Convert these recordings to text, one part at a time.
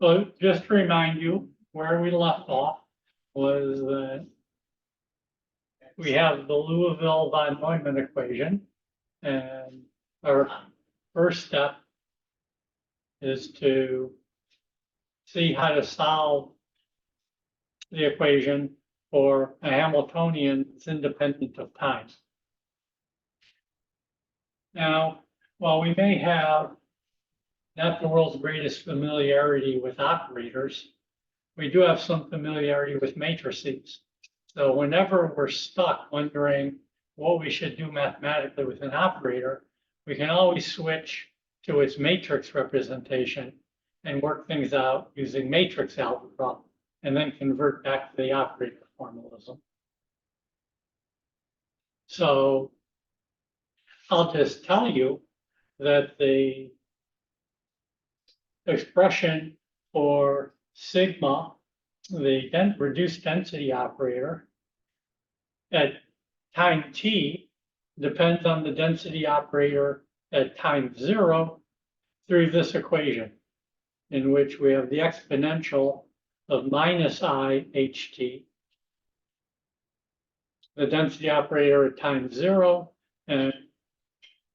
So just to remind you, where we left off was that we have the Liouville von Neumann equation, and our first step is to see how to solve the equation for a Hamiltonian that's independent of time. Now, while we may have not the world's greatest familiarity with operators, we do have some familiarity with matrices. So whenever we're stuck wondering what we should do mathematically with an operator, we can always switch to its matrix representation and work things out using matrix algebra, and then convert back to the operator formalism. So I'll just tell you that the expression for sigma, the reduced density operator, at time t depends on the density operator at time 0 through this equation, in which we have the exponential of minus I ht, the density operator at time 0, and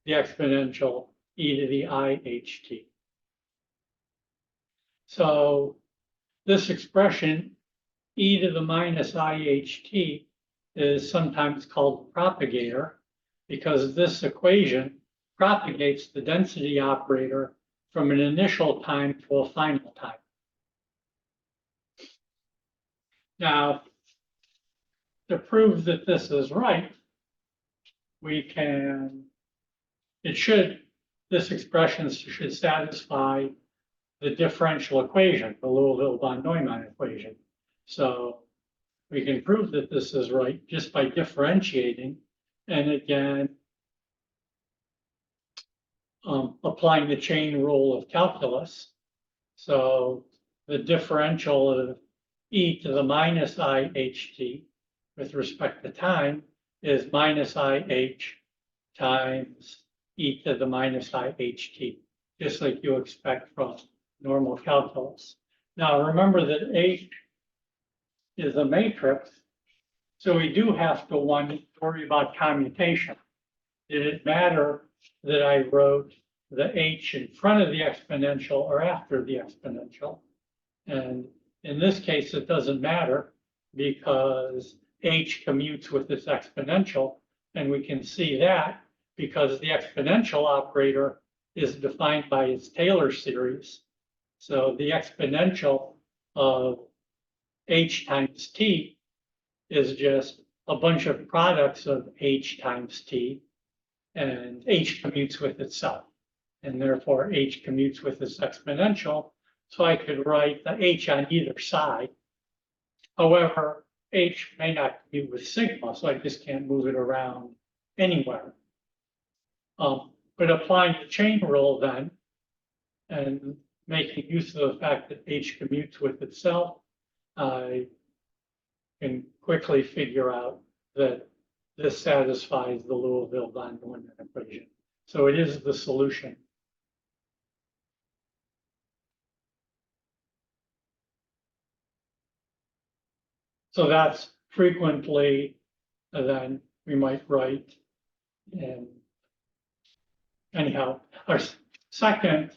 the exponential e to the I ht. So this expression, e to the minus I ht, is sometimes called the propagator, because this equation propagates the density operator from an initial time to a final time. Now, to prove that this is right, this expression should satisfy the differential equation, the Liouville von Neumann equation. So we can prove that this is right just by differentiating, and again, applying the chain rule of calculus. So the differential of e to the minus I ht with respect to time is minus I h times e to the minus I ht, just like you expect from normal calculus. Now remember that H is a matrix, so we do have to worry about commutation. Did it matter that I wrote the H in front of the exponential or after the exponential? And in this case, it doesn't matter, because H commutes with this exponential, and we can see that because the exponential operator is defined by its Taylor series. So the exponential of H times T is just a bunch of products of H times T, and H commutes with itself, and therefore H commutes with this exponential. So I could write the H on either side. However, H may not commute with sigma, so I just can't move it around anywhere. But applying the chain rule then, and making use of the fact that H commutes with itself, I can quickly figure out that this satisfies the Liouville von Neumann equation. So it is the solution. So that's frequently then we might write. And anyhow, our second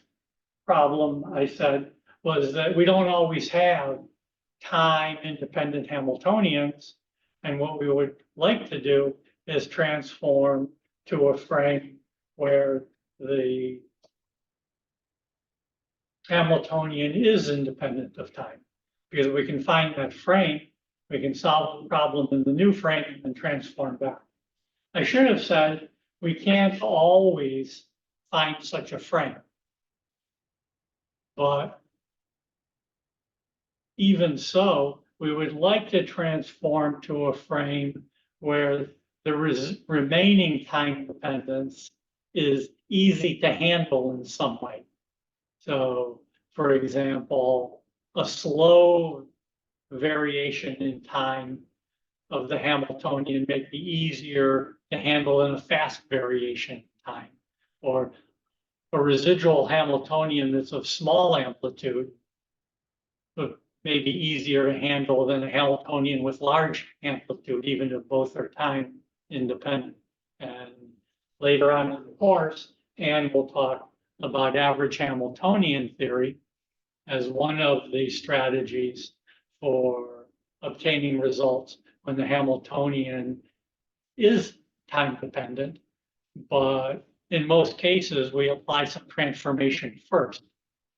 problem, I said, was that we don't always have time-independent Hamiltonians, and what we would like to do is transform to a frame where the Hamiltonian is independent of time, because we can find that frame, we can solve the problem in the new frame and transform back. I should have said we can't always find such a frame, but even so, we would like to transform to a frame where the remaining time dependence is easy to handle in some way. So, for example, a slow variation in time of the Hamiltonian may be easier to handle than a fast variation in time, or a residual Hamiltonian that's of small amplitude maybe easier to handle than a Hamiltonian with large amplitude, even if both are time independent. And later on in the course, Anne will talk about average Hamiltonian theory as one of the strategies for obtaining results when the Hamiltonian is time dependent. But in most cases, we apply some transformation first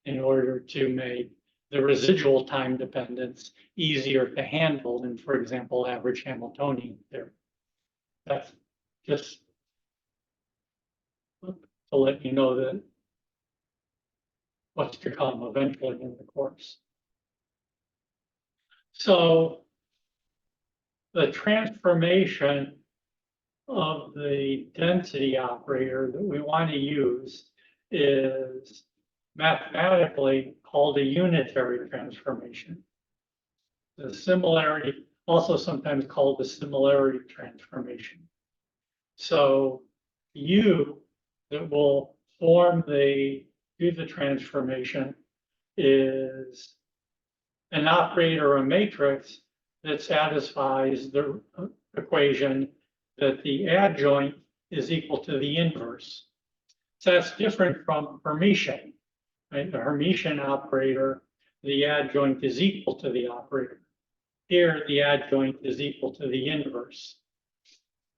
in order to make the residual time dependence easier to handle than, for example, average Hamiltonian theory. That's just to let you know that what's to come eventually in the course. So the transformation of the density operator that we want to use is mathematically called a unitary transformation. The similarity, also sometimes called the similarity transformation. So U that will do the transformation is an operator or a matrix that satisfies the equation that the adjoint is equal to the inverse. So that's different from Hermitian, right? The Hermitian operator, the adjoint is equal to the operator. Here, the adjoint is equal to the inverse.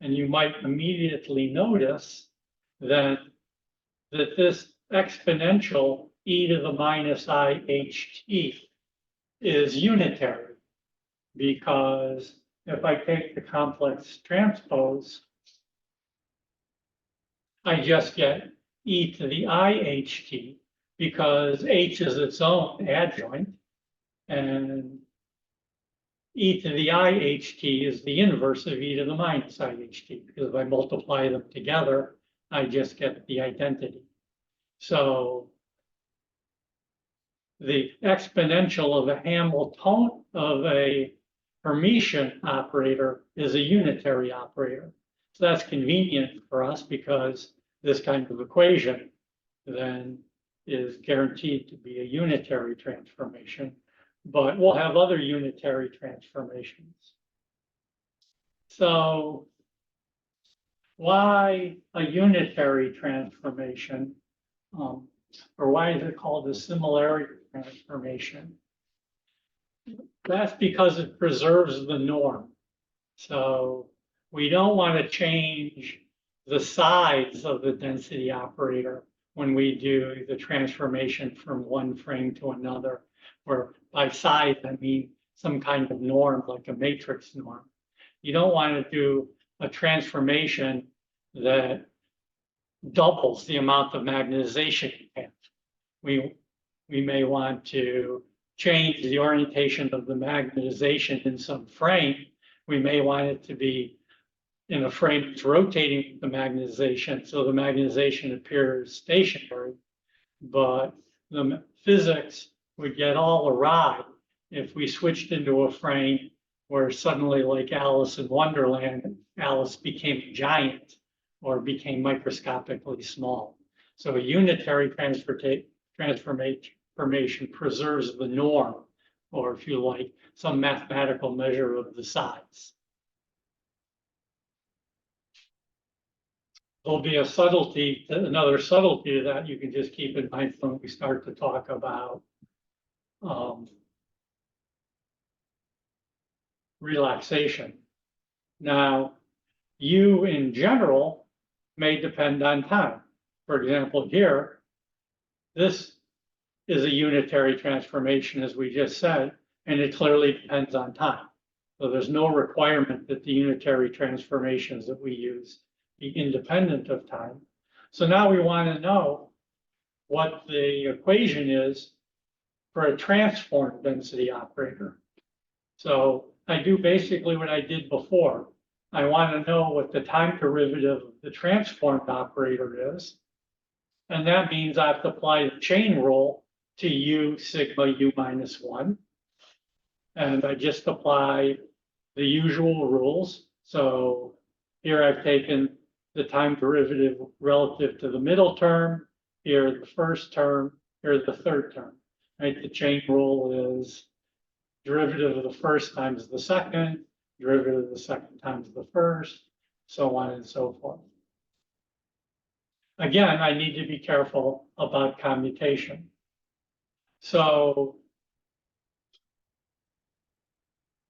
And you might immediately notice that this exponential e to the minus iht is unitary, because if I take the complex transpose, I just get e to the iht, because h is its own adjoint, and e to the iht is the inverse of e to the minus iht, because if I multiply them together, I just get the identity. So the exponential of a Hermitian operator is a unitary operator. So that's convenient for us because this kind of equation then is guaranteed to be a unitary transformation, but we'll have other unitary transformations. So why a unitary transformation? Or why is it called a similarity transformation? That's because it preserves the norm. So we don't want to change the size of the density operator when we do the transformation from one frame to another, where by size, I mean some kind of norm, like a matrix norm. You don't want to do a transformation that doubles the amount of magnetization you have. We may want to change the orientation of the magnetization in some frame. We may want it to be in a frame that's rotating the magnetization, so the magnetization appears stationary, but the physics would get all awry if we switched into a frame where suddenly, like Alice in Wonderland, Alice became a giant or became microscopically small. So a unitary transformation preserves the norm, or if you like, some mathematical measure of the size. There'll be a subtlety, another subtlety to that you can just keep in mind when we start to talk about relaxation. Now, U in general may depend on time. For example, here, this is a unitary transformation, as we just said, and it clearly depends on time. So there's no requirement that the unitary transformations that we use be independent of time. So now we want to know what the equation is for a transform density operator. So I do basically what I did before. I want to know what the time derivative of the transformed operator is. And that means I have to apply the chain rule to U sigma U minus 1. And I just apply the usual rules. So here I've taken the time derivative relative to the middle term, here the first term, here the third term. Right? The chain rule is derivative of the first times the second, derivative of the second times the first, so on and so forth. Again, I need to be careful about commutation. So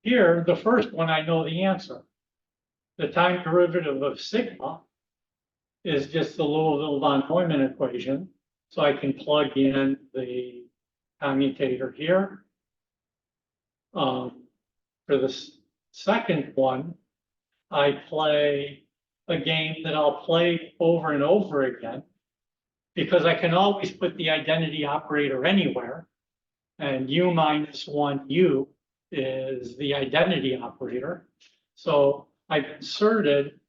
here, the first one, I know the answer. The time derivative of sigma is just the Liouville von Neumann equation. So I can plug in the commutator here. For the second one, I play a game that I'll play over and over again because I can always put the identity operator anywhere. And u minus 1u is the identity operator. So I've inserted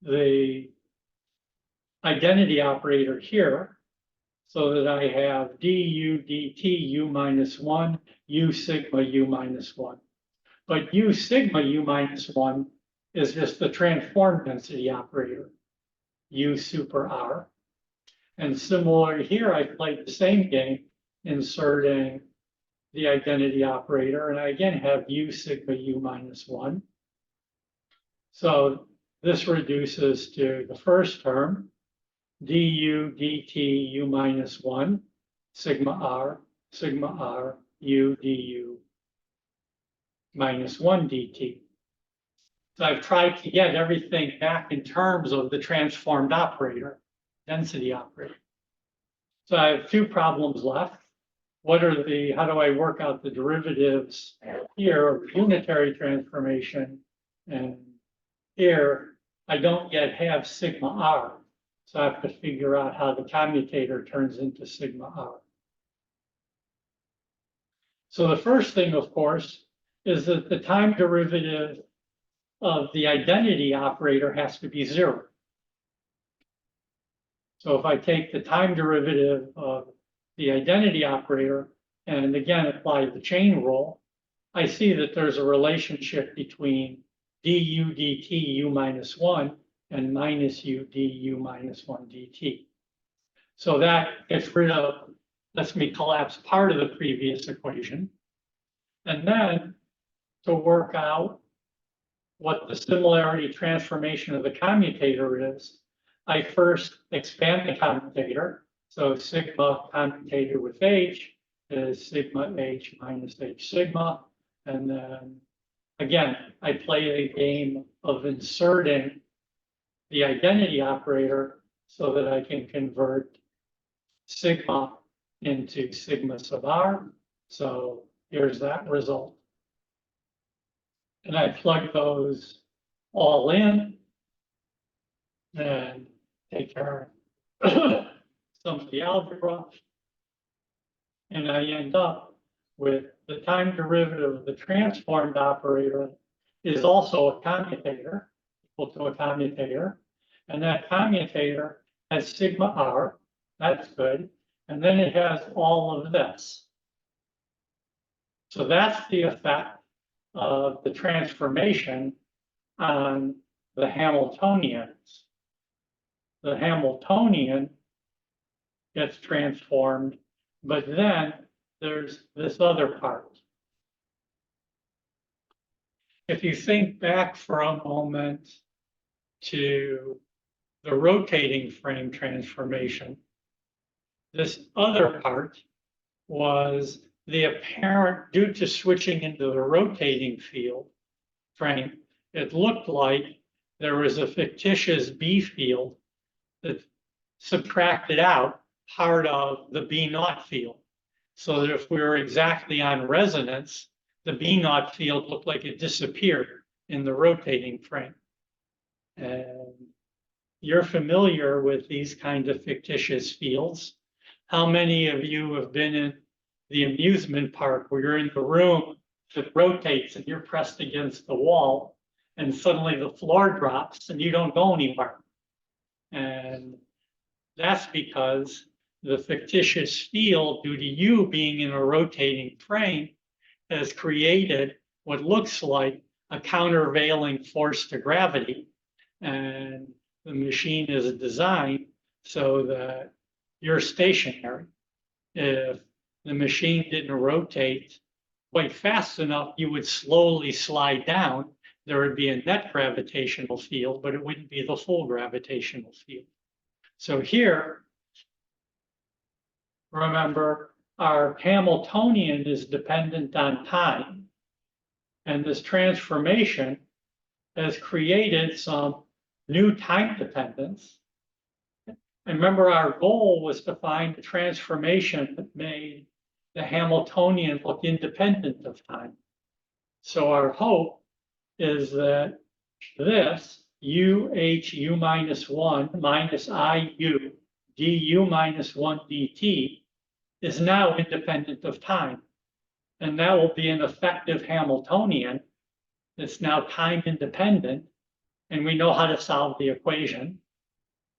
the identity operator here so that I have du dt u minus 1, u sigma u minus 1. But u sigma u minus 1 is just the transform density operator, u super r. And similar here, I played the same game, inserting the identity operator, and I again have u sigma u minus 1. So this reduces to the first term, du dt u minus 1, sigma r u du minus 1 dt. So I've tried to get everything back in terms of the transformed operator, density operator. So I have two problems left. How do I work out the derivatives here of unitary transformation? And here, I don't yet have sigma r. So I have to figure out how the commutator turns into sigma r. So the first thing, of course, is that the time derivative of the identity operator has to be 0. So if I take the time derivative of the identity operator and again apply the chain rule, I see that there's a relationship between du dt u minus 1 and minus u du minus 1 dt. So that lets me collapse part of the previous equation. And then to work out what the similarity transformation of the commutator is, I first expand the commutator. So sigma commutator with h is sigma h minus h sigma. And then again, I play a game of inserting the identity operator so that I can convert sigma into sigma sub r. So here's that result. And I plug those all in and take care of some of the algebra. And I end up with the time derivative of the transformed operator is also a commutator, equal to a commutator. And that commutator has sigma r, that's good. And then it has all of this. So that's the effect of the transformation on the Hamiltonians. The Hamiltonian gets transformed, but then there's this other part. If you think back for a moment to the rotating frame transformation, this other part was the apparent, due to switching into the rotating field frame, it looked like there was a fictitious B field that subtracted out part of the B naught field. So that if we were exactly on resonance, the B naught field looked like it disappeared in the rotating frame. And you're familiar with these kinds of fictitious fields. How many of you have been in the amusement park where you're in the room that rotates and you're pressed against the wall and suddenly the floor drops and you don't go anywhere? And that's because the fictitious field, due to you being in a rotating frame, has created what looks like a countervailing force to gravity. And the machine is designed so that you're stationary. If the machine didn't rotate quite fast enough, you would slowly slide down. There would be a net gravitational field, but it wouldn't be the full gravitational field. So here, remember, our Hamiltonian is dependent on time. And this transformation has created some new time dependence. And remember, our goal was to find a transformation that made the Hamiltonian look independent of time. So our hope is that this u minus 1 minus iu du minus 1 dt is now independent of time. And that will be an effective Hamiltonian that's now time independent. And we know how to solve the equation.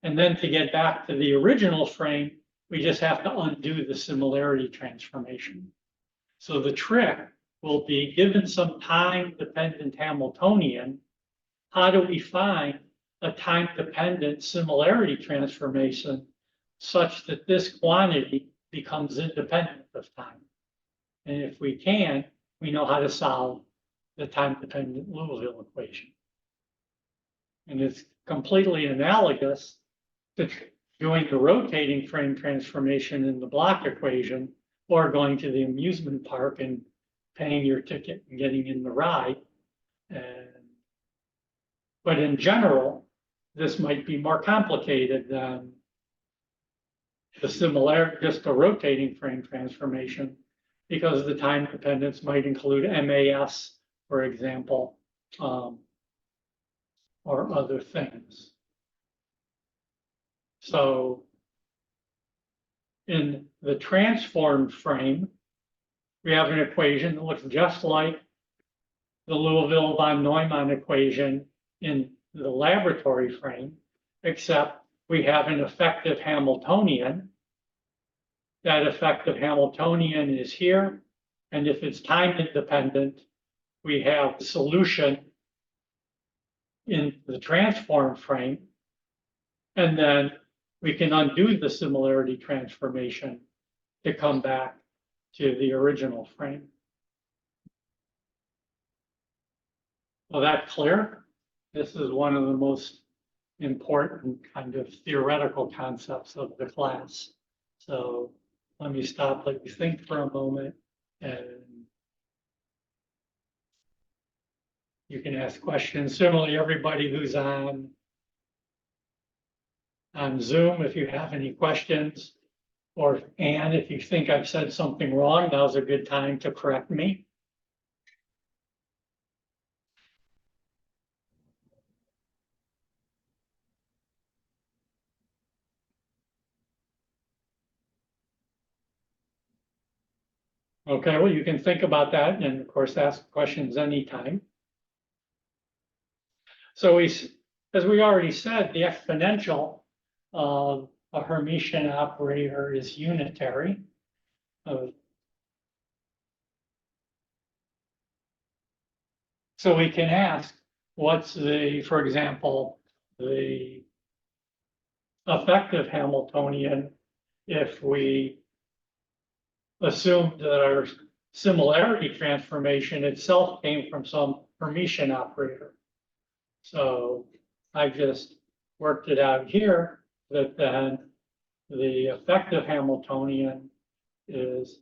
And then to get back to the original frame, we just have to undo the similarity transformation. So the trick will be, given some time-dependent Hamiltonian, how do we find a time-dependent similarity transformation such that this quantity becomes independent of time? And if we can, we know how to solve the time-dependent Liouville equation. And it's completely analogous to doing the rotating frame transformation in the block equation, or going to the amusement park and paying your ticket and getting in the ride. But in general, this might be more complicated than the just a rotating frame transformation, because the time dependence might include MAS, for example, or other things. So in the transformed frame, we have an equation that looks just like the Liouville von Neumann equation in the laboratory frame, except we have an effective Hamiltonian. That effective Hamiltonian is here. And if it's time independent, we have the solution in the transformed frame. And then we can undo the similarity transformation to come back to the original frame. Well, that's clear. This is one of the most important kind of theoretical concepts of the class. So let me stop, let you think for a moment, and you can ask questions. Similarly, everybody who's on Zoom, if you have any questions, or Anne, if you think I've said something wrong, now's a good time to correct me. Okay, well, you can think about that and of course ask questions anytime. So as we already said, the exponential of a Hermitian operator is unitary. So we can ask, what's the, for example, the effective Hamiltonian if we assumed that our similarity transformation itself came from some Hermitian operator. So I just worked it out here that then the effective Hamiltonian is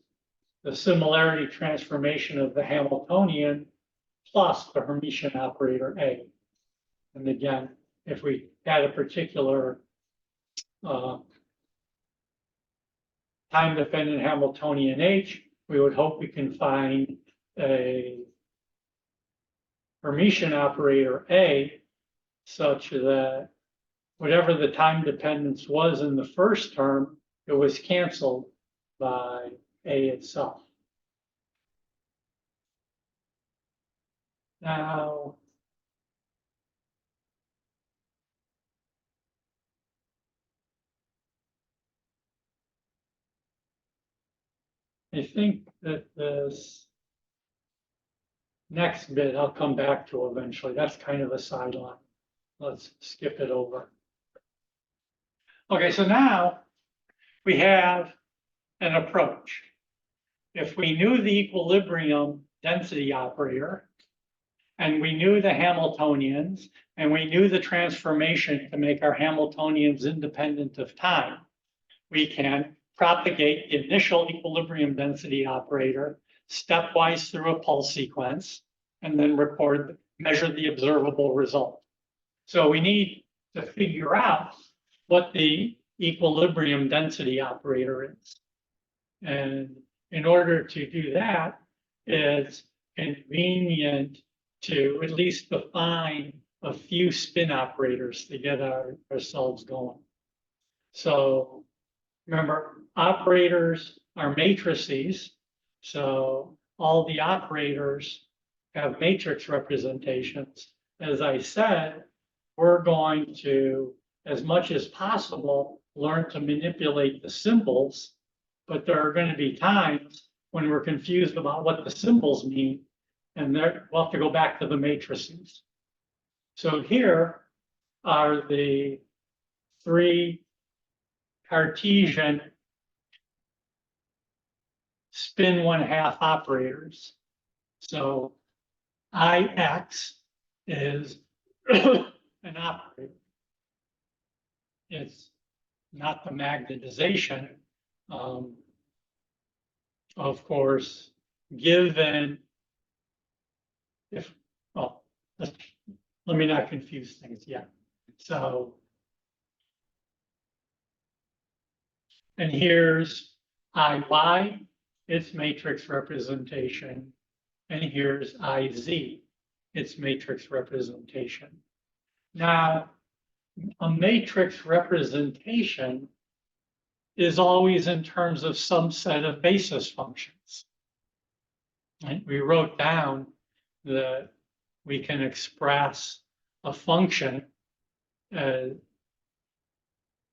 the similarity transformation of the Hamiltonian plus the Hermitian operator A. And again, if we had a particular time-dependent Hamiltonian H, we would hope we can find a Hermitian operator A such that whatever the time dependence was in the first term, it was canceled by A itself. Now, I think that this next bit I'll come back to eventually. That's kind of a sideline. Let's skip it over. Okay, so now we have an approach. if we knew the equilibrium density operator, and we knew the Hamiltonians, and we knew the transformation to make our Hamiltonians independent of time, we can propagate the initial equilibrium density operator stepwise through a pulse sequence, and then measure the observable result. So we need to figure out what the equilibrium density operator is. And in order to do that, it's convenient to at least define a few spin operators to get ourselves going. So remember, operators are matrices. So all the operators have matrix representations. As I said, we're going to, as much as possible, learn to manipulate the symbols, but there are going to be times when we're confused about what the symbols mean, and we'll have to go back to the matrices. So here are the three Cartesian spin 1/2 operators. So IX is an operator. It's not the magnetization. Of course, given if, oh, let me not confuse things yet. So, and here's IY, its matrix representation, and here's IZ, its matrix representation. Now, a matrix representation is always in terms of some set of basis functions. Right? We wrote down that we can express a function as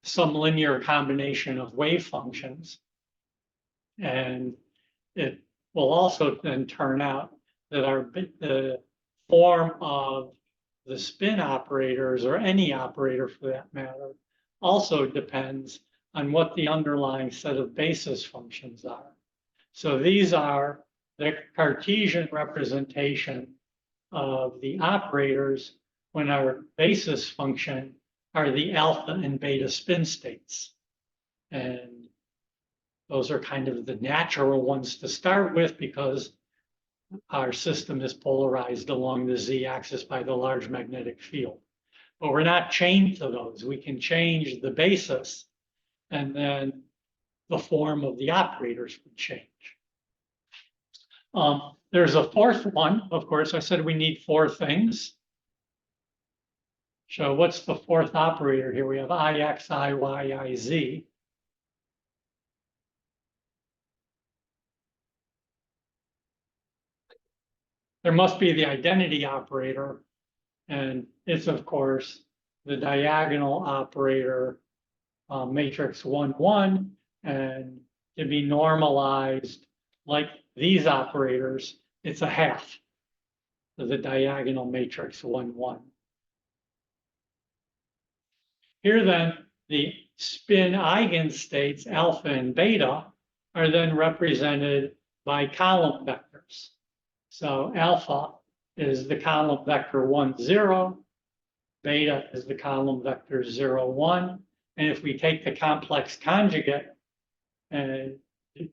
some linear combination of wave functions. And it will also then turn out that the form of the spin operators, or any operator for that matter, also depends on what the underlying set of basis functions are. So these are the Cartesian representation of the operators when our basis function are the alpha and beta spin states. And those are kind of the natural ones to start with because our system is polarized along the z-axis by the large magnetic field. But we're not chained to those. We can change the basis, and then the form of the operators would change. There's a fourth one. Of course, I said we need four things. So what's the fourth operator here? We have IX, IY, IZ. There must be the identity operator, and it's, of course, the diagonal operator, matrix 1, 1, and to be normalized like these operators, it's a half of the diagonal matrix 1, 1. Here then, the spin eigenstates alpha and beta are then represented by column vectors. So alpha is the column vector 1, 0, beta is the column vector 0, 1. And if we take the complex conjugate and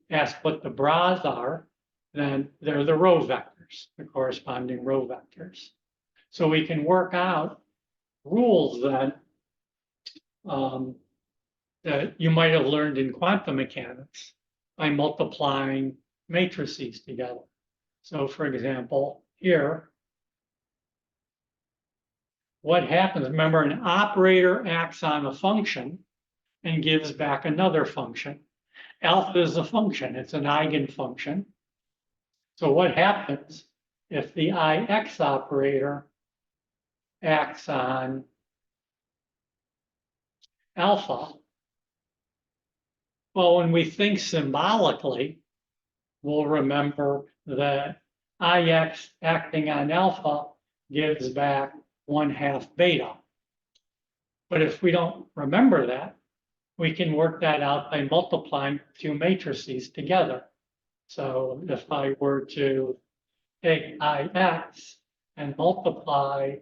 ask what the bras are, then they're the row vectors, the corresponding row vectors. So we can work out rules then that you might have learned in quantum mechanics by multiplying matrices together. So for example, here, what happens, remember, an operator acts on a function and gives back another function. Alpha is a function, it's an eigenfunction. So what happens if the IX operator acts on alpha? Well, when we think symbolically, we'll remember that IX acting on alpha gives back 1/2 beta. But if we don't remember that, we can work that out by multiplying two matrices together. So if I were to take IX and multiply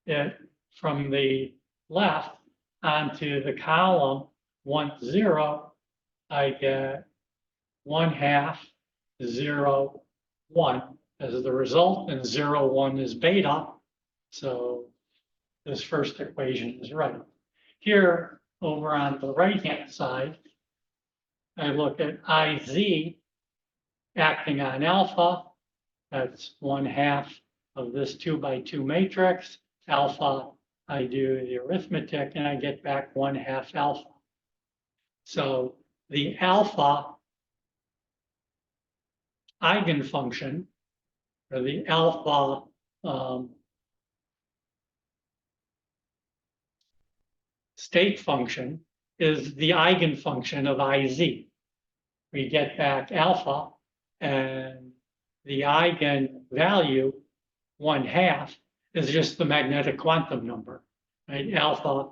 it from the left onto the column 1, 0, I get 1/2, 0, 1 as the result, and 0, 1 is beta. So this first equation is right. Here, over on the right-hand side, I look at IZ acting on alpha. That's 1/2 of this 2 by 2 matrix. Alpha, I do the arithmetic, and I get back 1/2 alpha. So the alpha eigenfunction, or the alpha state function, is the eigenfunction of IZ. We get back alpha, and the eigenvalue, 1/2, is just the magnetic quantum number, right? Alpha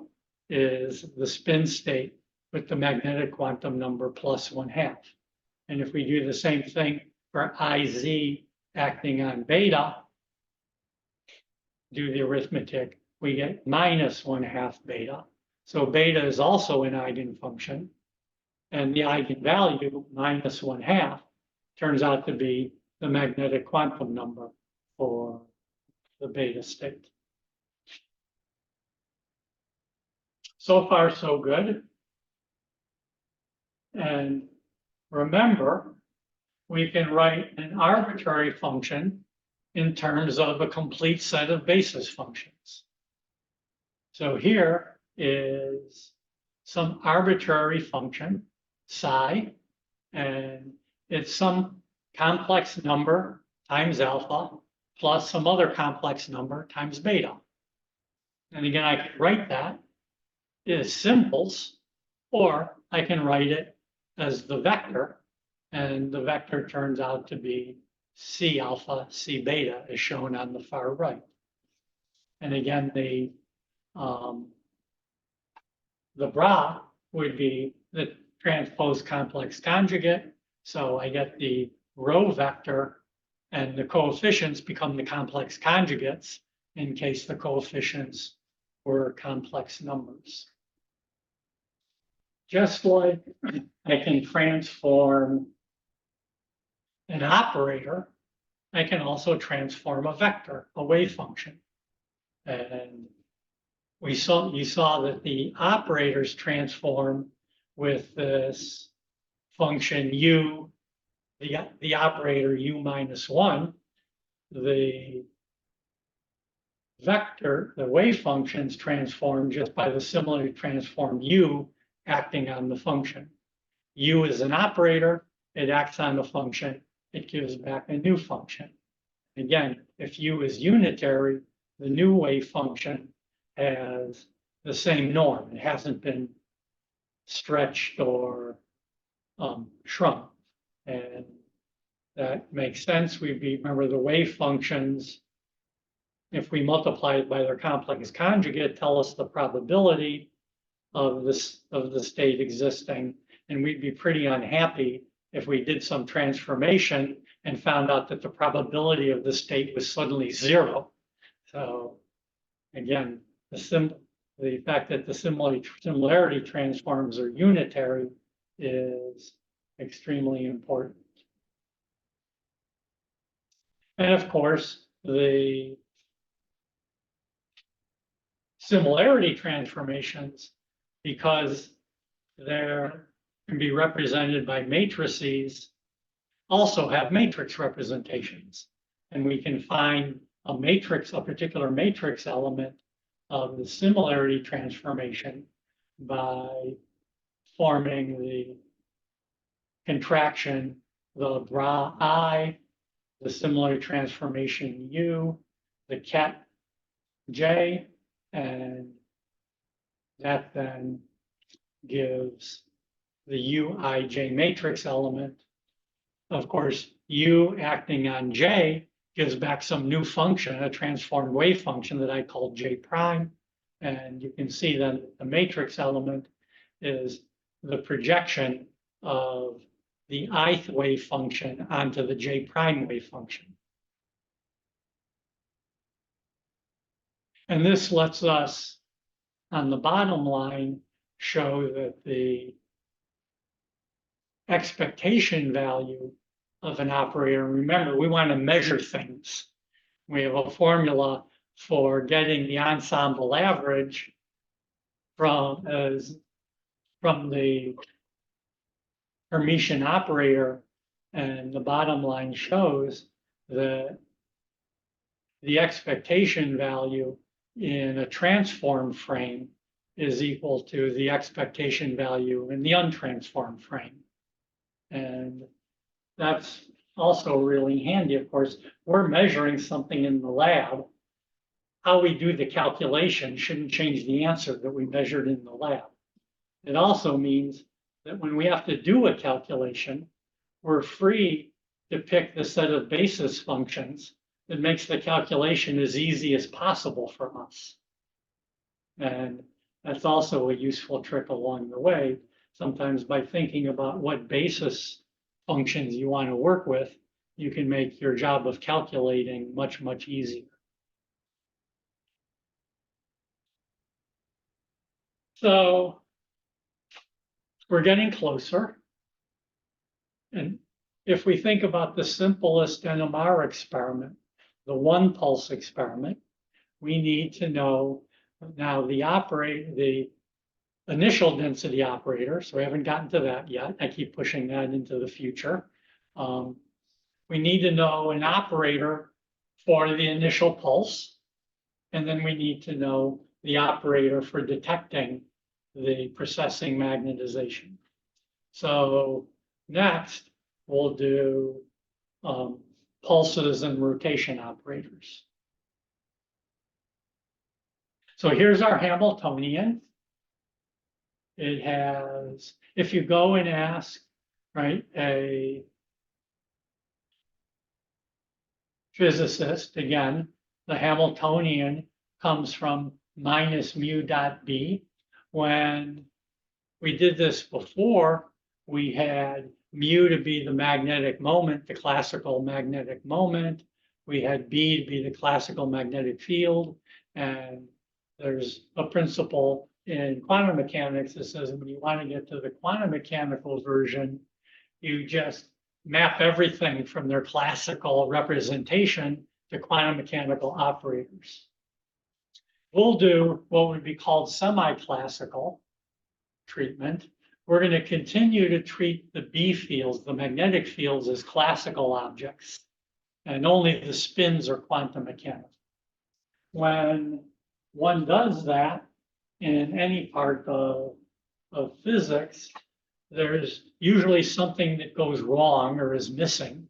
is the spin state with the magnetic quantum number plus 1/2. And if we do the same thing for IZ acting on beta, do the arithmetic, we get minus 1/2 beta. So beta is also an eigenfunction, and the eigenvalue, minus 1/2, turns out to be the magnetic quantum number for the beta state. So far, so good. And remember, we can write an arbitrary function in terms of a complete set of basis functions. So here is some arbitrary function, psi, and it's some complex number times alpha plus some other complex number times beta. And again, I can write that as symbols, or I can write it as the vector, and the vector turns out to be C alpha, C beta, as shown on the far right. And again, the bra would be the transpose complex conjugate. So I get the row vector, and the coefficients become the complex conjugates in case the coefficients were complex numbers. Just like I can transform an operator, I can also transform a vector, a wave function. And you saw that the operators transform with this function u, the operator u minus 1. The vector, the wave functions transform just by the similarly transformed u acting on the function. U is an operator, it acts on the function, it gives back a new function. Again, if u is unitary, the new wave function has the same norm. It hasn't been stretched or shrunk. And that makes sense. Remember the wave functions, if we multiply it by their complex conjugate, tell us the probability of the state existing. And we'd be pretty unhappy if we did some transformation and found out that the probability of the state was suddenly 0. So again, the fact that the similarity transforms are unitary is extremely important. And of course, the similarity transformations, because they can be represented by matrices, also have matrix representations. And we can find a particular matrix element of the similarity transformation by forming the contraction, the bra I, the similarity transformation U, the ket J, and that then gives the Uij matrix element. Of course, U acting on J gives back some new function, a transformed wave function that I call J prime. And you can see then the matrix element is the projection of the ith wave function onto the J prime wave function. And this lets us, on the bottom line, show that the expectation value of an operator, remember, we want to measure things. We have a formula for getting the ensemble average from the Hermitian operator, and the bottom line shows that the expectation value in a transformed frame is equal to the expectation value in the untransformed frame. And that's also really handy. Of course, we're measuring something in the lab. How we do the calculation shouldn't change the answer that we measured in the lab. It also means that when we have to do a calculation, we're free to pick the set of basis functions that makes the calculation as easy as possible for us. And that's also a useful trick along the way. Sometimes by thinking about what basis functions you want to work with, you can make your job of calculating much, much easier. So we're getting closer. And if we think about the simplest NMR experiment, the one pulse experiment, we need to know now the initial density operator. So we haven't gotten to that yet. I keep pushing that into the future. We need to know an operator for the initial pulse. And then we need to know the operator for detecting the precessing magnetization. So next, we'll do pulses and rotation operators. So here's our Hamiltonian. It has, if you go and ask, right, a physicist, again, the Hamiltonian comes from minus mu dot B. When we did this before, we had mu to be the magnetic moment, the classical magnetic moment. We had B to be the classical magnetic field. And there's a principle in quantum mechanics that says when you want to get to the quantum mechanical version, you just map everything from their classical representation to quantum mechanical operators. We'll do what would be called semi-classical treatment. We're going to continue to treat the B fields, the magnetic fields, as classical objects, and only the spins are quantum mechanical. When one does that in any part of physics, there's usually something that goes wrong or is missing,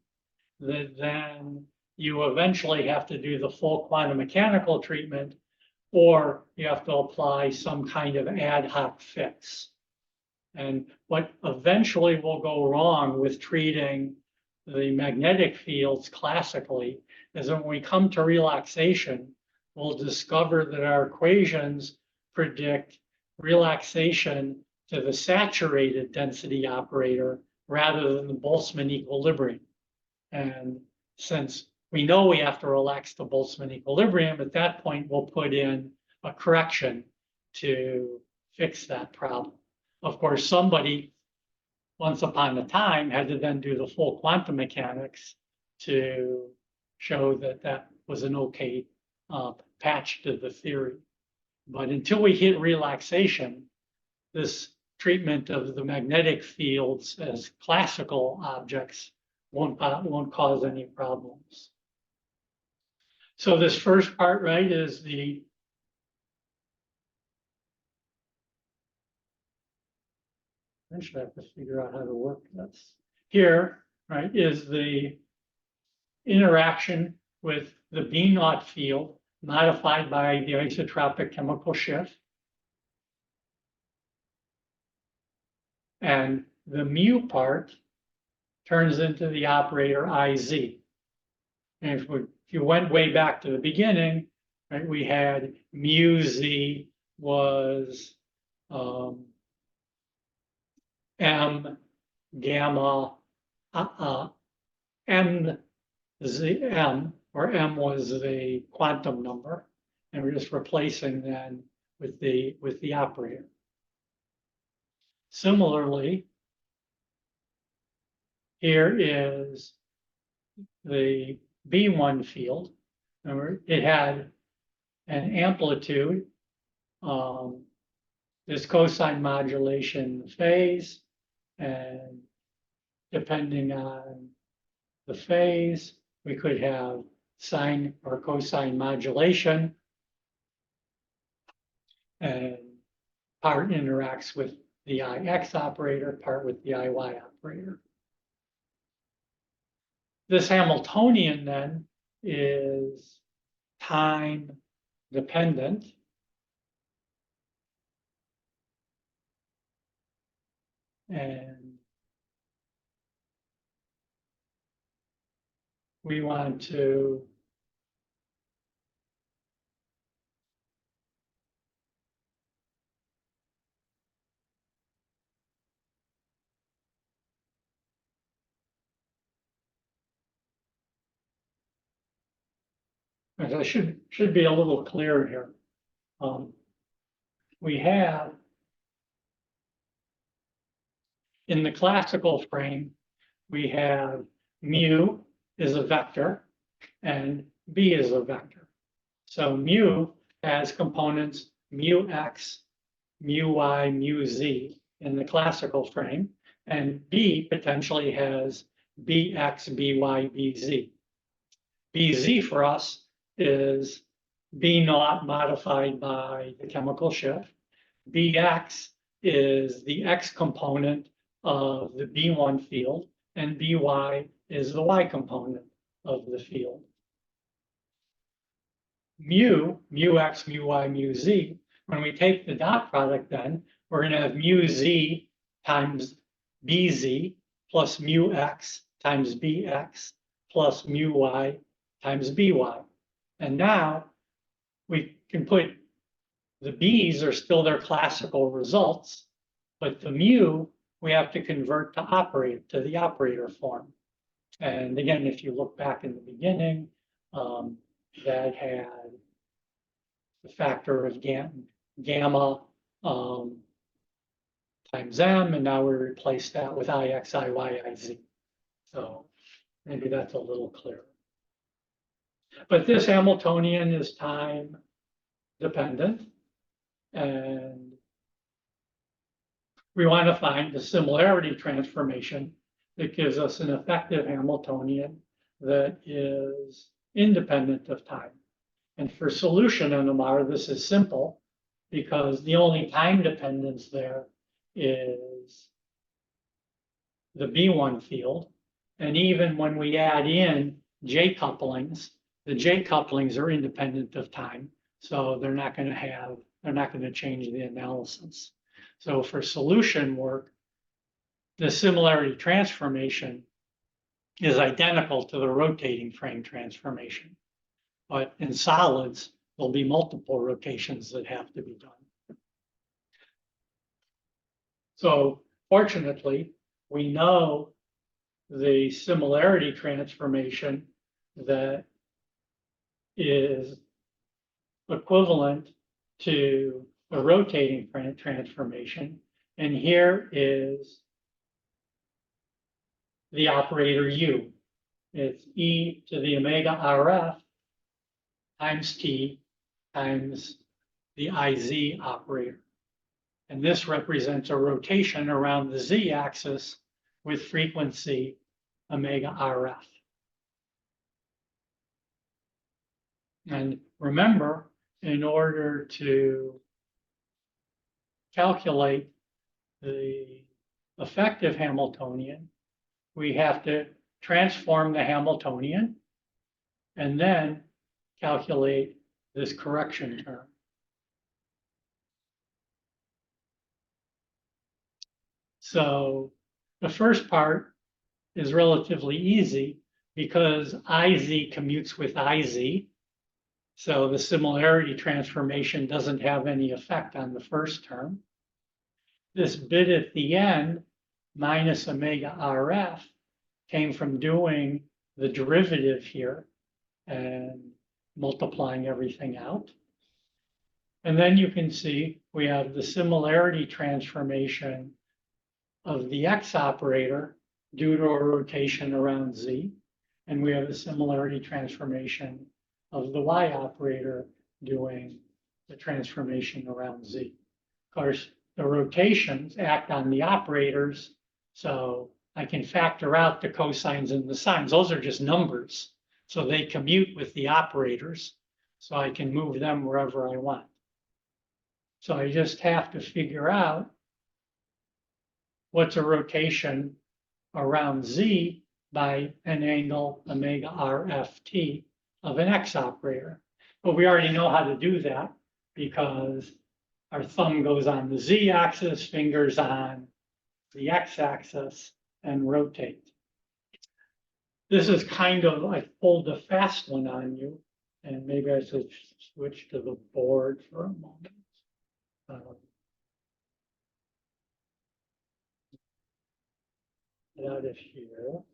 that then you eventually have to do the full quantum mechanical treatment, or you have to apply some kind of ad hoc fix. And what eventually will go wrong with treating the magnetic fields classically is that when we come to relaxation, we'll discover that our equations predict relaxation to the saturated density operator rather than the Boltzmann equilibrium. And since we know we have to relax the Boltzmann equilibrium, at that point, we'll put in a correction to fix that problem. Of course, somebody, once upon a time, had to then do the full quantum mechanics to show that that was an okay patch to the theory. But until we hit relaxation, this treatment of the magnetic fields as classical objects won't cause any problems. So this first part, right, is the I should have to figure out how to work this. Here, right, is the interaction with the B naught field modified by the isotropic chemical shift. And the mu part turns into the operator IZ. And if you went way back to the beginning, right, we had mu Z was M gamma M, where M was the quantum number, and we're just replacing then with the operator. Similarly, here is the B1 field. Remember, it had an amplitude, this cosine modulation phase, and depending on the phase, we could have sine or cosine modulation, and part interacts with the IX operator, part with the IY operator. This Hamiltonian then is time dependent. And we want to I should be a little clearer here. We have in the classical frame, we have mu is a vector and b is a vector. So mu has components mu x, mu y, mu z in the classical frame, and b potentially has bx, by, bz. Bz for us is B naught modified by the chemical shift. Bx is the x component of the B1 field, and By is the y component of the field. Mu x, mu y, mu z, when we take the dot product then, we're going to have mu z times bz plus mu x times bx plus mu y times by. And now we can put the b's are still their classical results, but the mu we have to convert to the operator form. And again, if you look back in the beginning, that had the factor of gamma times m, and now we replace that with ix, iy, iz. So maybe that's a little clearer. But this Hamiltonian is time dependent, and we want to find the similarity transformation that gives us an effective Hamiltonian that is independent of time. And for solution NMR, this is simple because the only time dependence there is the B1 field. And even when we add in J couplings, the J couplings are independent of time. So they're not going to change the analysis. So for solution work, the similarity transformation is identical to the rotating frame transformation. But in solids, there'll be multiple rotations that have to be done. So fortunately, we know the similarity transformation that is equivalent to the rotating frame transformation. And here is the operator U. It's e to the omega RF times t times the IZ operator. And this represents a rotation around the Z axis with frequency omega RF. And remember, in order to calculate the effective Hamiltonian, we have to transform the Hamiltonian and then calculate this correction term. So the first part is relatively easy because IZ commutes with IZ. So the similarity transformation doesn't have any effect on the first term. This bit at the end, minus omega RF, came from doing the derivative here and multiplying everything out. And then you can see we have the similarity transformation of the X operator due to a rotation around Z. And we have a similarity transformation of the Y operator doing the transformation around Z. Of course, the rotations act on the operators, so I can factor out the cosines and the sines. Those are just numbers. So they commute with the operators, so I can move them wherever I want. So I just have to figure out what's a rotation around Z by an angle omega RFT of an X operator. But we already know how to do that because our thumb goes on the Z axis, fingers on the X axis, and rotate. This is kind of, I pulled a fast one on you, and maybe I should switch to the board for a moment. Out of here.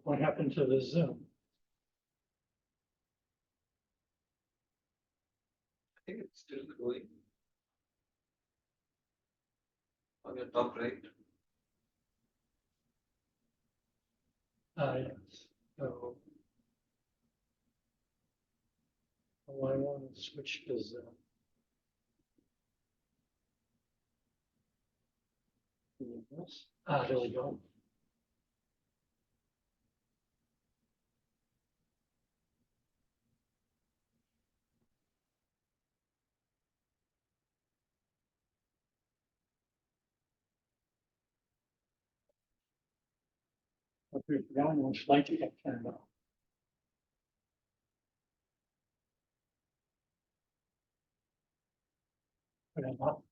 What happened to the Zoom? I think it's still going on your top right. Yes. So I want to switch to Zoom. Yes. There we go. We forgot which light to get turned on. Put it up.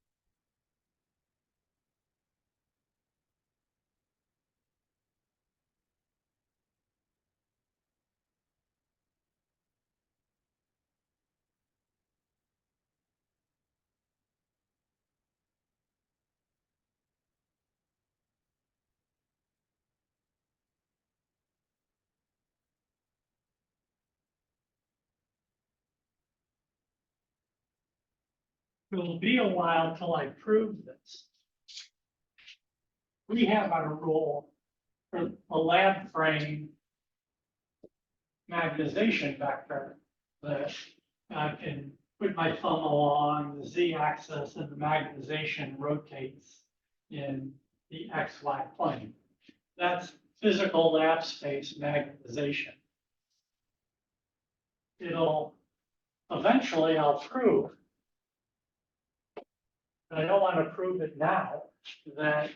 It will be a while till I prove this. We have our rule for a lab frame magnetization vector that I can put my thumb along the Z-axis and the magnetization rotates in the XY plane. That's physical lab space magnetization. Eventually I'll prove, but I don't want to prove it now, that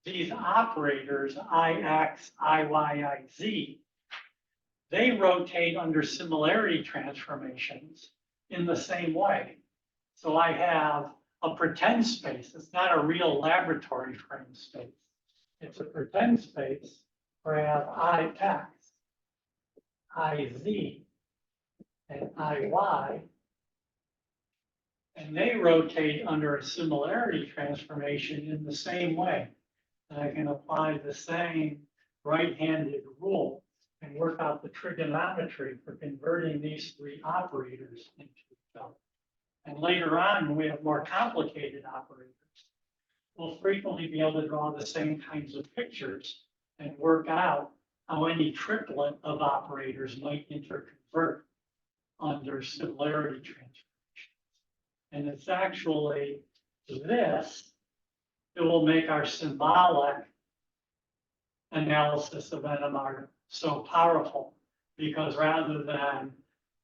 these operators, Ix, Iy, Iz, they rotate under similarity transformations in the same way. So I have a pretend space. It's not a real laboratory frame space. It's a pretend space where I have Ix, Iz, and Iy, and they rotate under a similarity transformation in the same way. And I can apply the same right-handed rule and work out the trigonometry for converting these three operators into each other. And later on, when we have more complicated operators, we'll frequently be able to draw the same kinds of pictures and work out how any triplet of operators might interconvert under similarity transformations. And it's actually this that will make our symbolic analysis of NMR so powerful, because rather than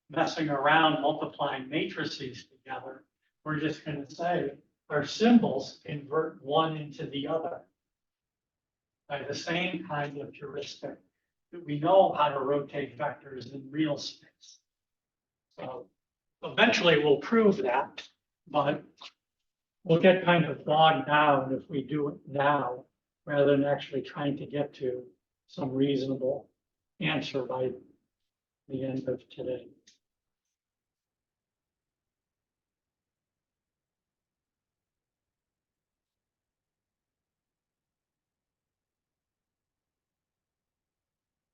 messing around multiplying matrices together, we're just going to say our symbols convert one into the other by the same kind of heuristic that we know how to rotate vectors in real space. So eventually we'll prove that, but we'll get kind of bogged down if we do it now rather than actually trying to get to some reasonable answer by the end of today.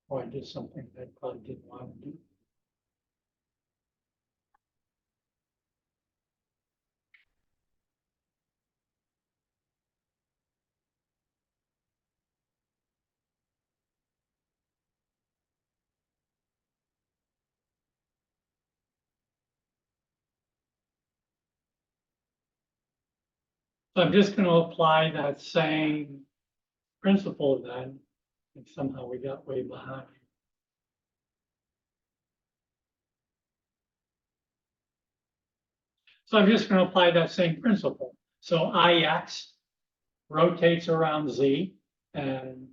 Or I did something that I probably didn't want to do. So I'm just going to apply that same principle then, and somehow we got way behind. So I'm just going to apply that same principle. So Ix rotates around Z, and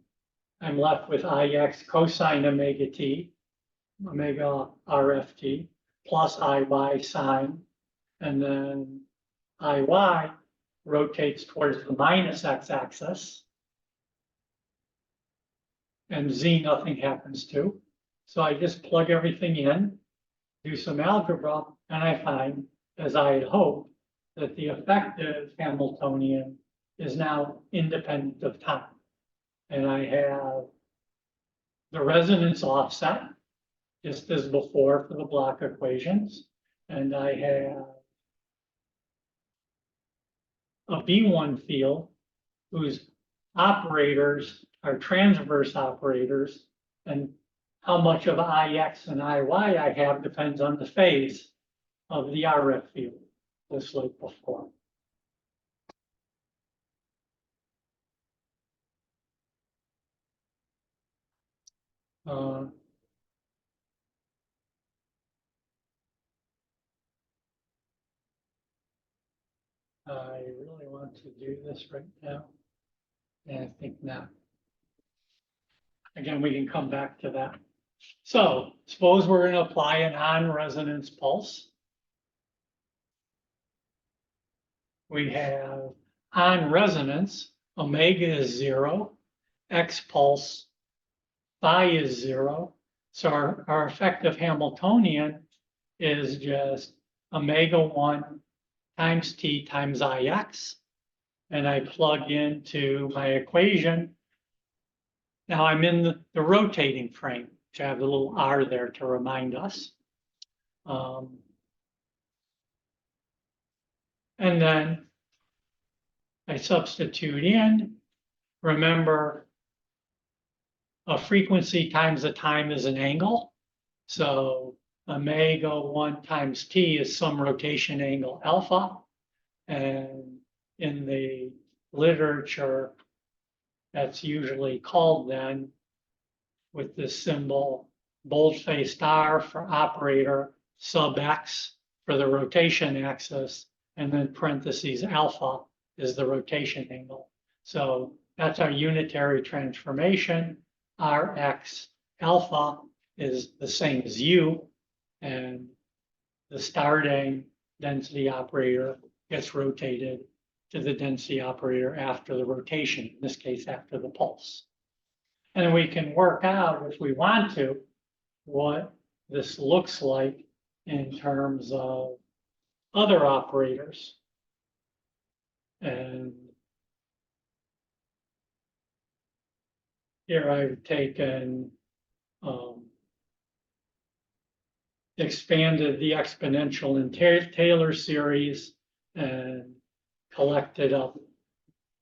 I'm left with Ix cosine omega t, omega RFT, plus Iy sine, and then Iy rotates towards the minus x-axis, and Z nothing happens to. So I just plug everything in, do some algebra, and I find, as I had hoped, that the effective Hamiltonian is now independent of time. And I have the resonance offset, just as before for the block equations. And I have a B1 field whose operators are transverse operators, and how much of Ix and Iy I have depends on the phase of the RF field, just like before. I really want to do this right now, and I think not. Again, we can come back to that. So suppose we're going to apply an on-resonance pulse. We have on resonance, omega is 0, x pulse, phi is 0. So our effective Hamiltonian is just omega 1 times t times Ix. And I plug into my equation. Now I'm in the rotating frame, which I have a little r there to remind us. And then I substitute in, remember, a frequency times the time is an angle. So omega 1 times t is some rotation angle alpha. And in the literature, that's usually called then with this symbol bold-faced R for operator, sub X for the rotation axis, and then parentheses alpha is the rotation angle. So that's our unitary transformation. Rx alpha is the same as U, and the starting density operator gets rotated to the density operator after the rotation, in this case, after the pulse. And then we can work out, if we want to, what this looks like in terms of other operators. And here I've taken, expanded the exponential in Taylor series and collected up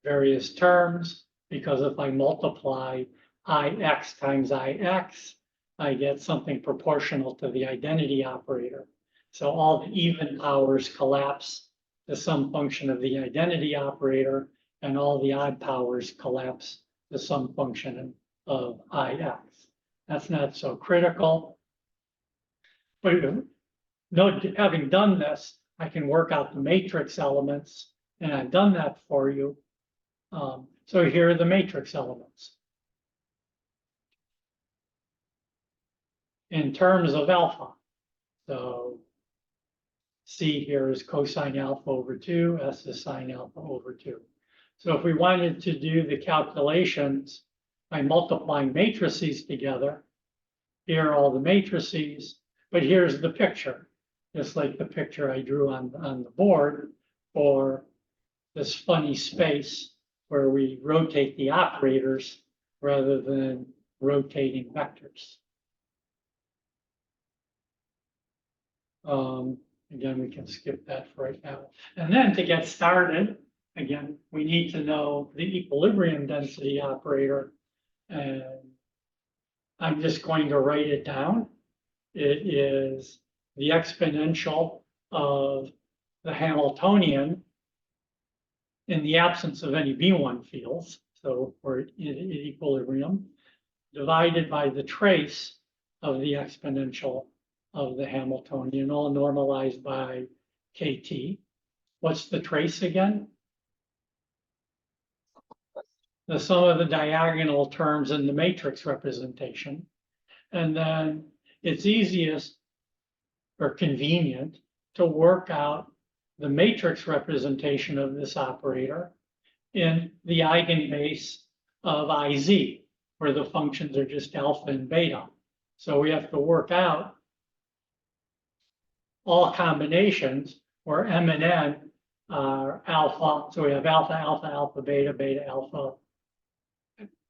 various terms, because if I multiply Ix times Ix, I get something proportional to the identity operator. So all the even powers collapse to some function of the identity operator, and all the odd powers collapse to some function of Ix. That's not so critical. But having done this, I can work out the matrix elements, and I've done that for you. So here are the matrix elements. In terms of alpha, so C here is cosine alpha over 2, S is sine alpha over 2. So if we wanted to do the calculations by multiplying matrices together. Here are all the matrices, but here's the picture, just like the picture I drew on the board for this funny space where we rotate the operators rather than rotating vectors. Again, we can skip that for right now. And then to get started, again, we need to know the equilibrium density operator. And I'm just going to write it down. It is the exponential of the Hamiltonian in the absence of any B1 fields. So we're in equilibrium, divided by the trace of the exponential of the Hamiltonian, all normalized by KT. What's the trace again? The sum of the diagonal terms in the matrix representation. And then it's easiest or convenient to work out the matrix representation of this operator in the eigenbase of IZ, where the functions are just alpha and beta. So we have to work out all combinations where M and N are alpha. So we have alpha, alpha, alpha, beta, beta, alpha,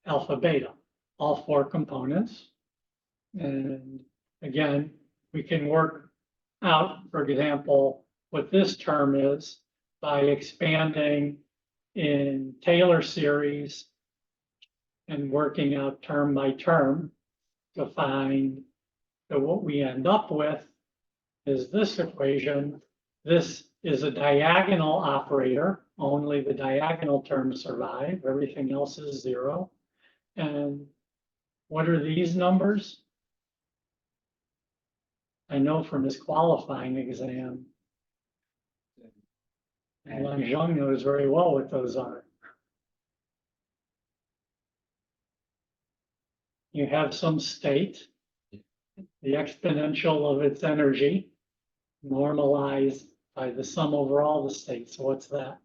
alpha, beta, all four components. And again, we can work out, for example, what this term is by expanding in Taylor series and working out term by term to find that what we end up with is this equation. This is a diagonal operator. Only the diagonal terms survive. Everything else is zero. And what are these numbers? I know from his qualifying exam, and Langzheng knows very well what those are. You have some state, the exponential of its energy, normalized by the sum over all the states. So what's that?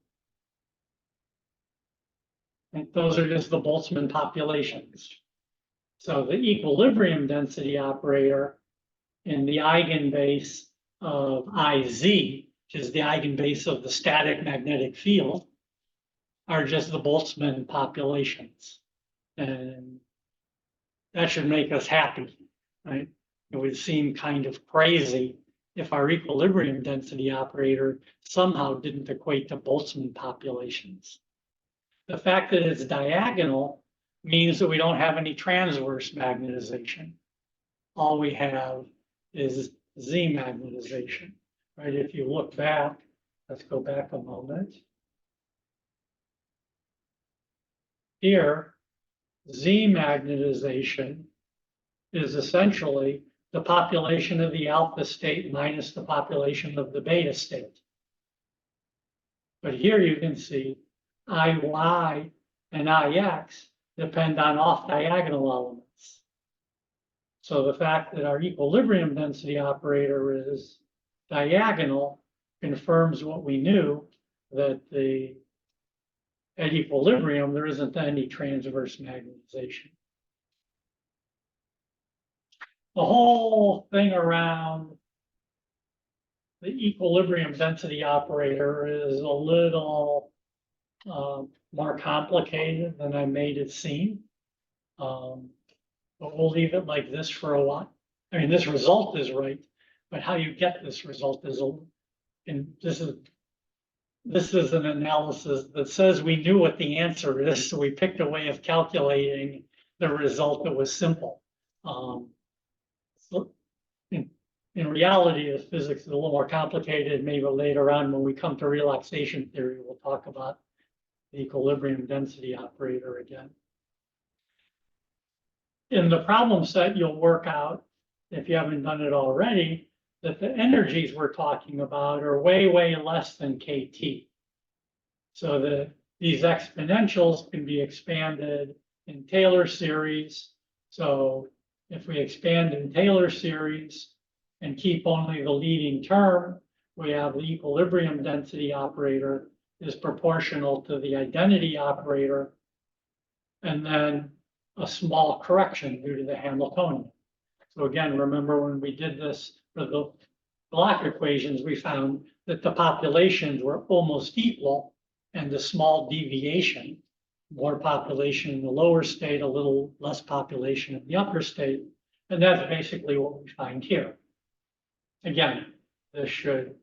And those are just the Boltzmann populations. So the equilibrium density operator in the eigenbase of IZ, which is the eigenbase of the static magnetic field, are just the Boltzmann populations. And that should make us happy, right? It would seem kind of crazy if our equilibrium density operator somehow didn't equate to Boltzmann populations. The fact that it's diagonal means that we don't have any transverse magnetization. All we have is Z magnetization, right? If you look back, let's go back a moment. Here, Z magnetization is essentially the population of the alpha state minus the population of the beta state. But here you can see IY and IX depend on off-diagonal elements. So the fact that our equilibrium density operator is diagonal confirms what we knew, that at equilibrium, there isn't any transverse magnetization. The whole thing around the equilibrium density operator is a little more complicated than I made it seem. But we'll leave it like this for a while. I mean, this result is right, but how you get this result is, and this is an analysis that says we knew what the answer is, so we picked a way of calculating the result that was simple. So in reality, the physics is a little more complicated. Maybe later on, when we come to relaxation theory, we'll talk about the equilibrium density operator again. In the problem set, you'll work out, if you haven't done it already, that the energies we're talking about are way, way less than KT. So that these exponentials can be expanded in Taylor series. So if we expand in Taylor series and keep only the leading term, we have the equilibrium density operator is proportional to the identity operator. And then a small correction due to the Hamiltonian. So again, remember when we did this for the block equations, we found that the populations were almost equal and the small deviation, more population in the lower state, a little less population in the upper state. And that's basically what we find here. Again, this should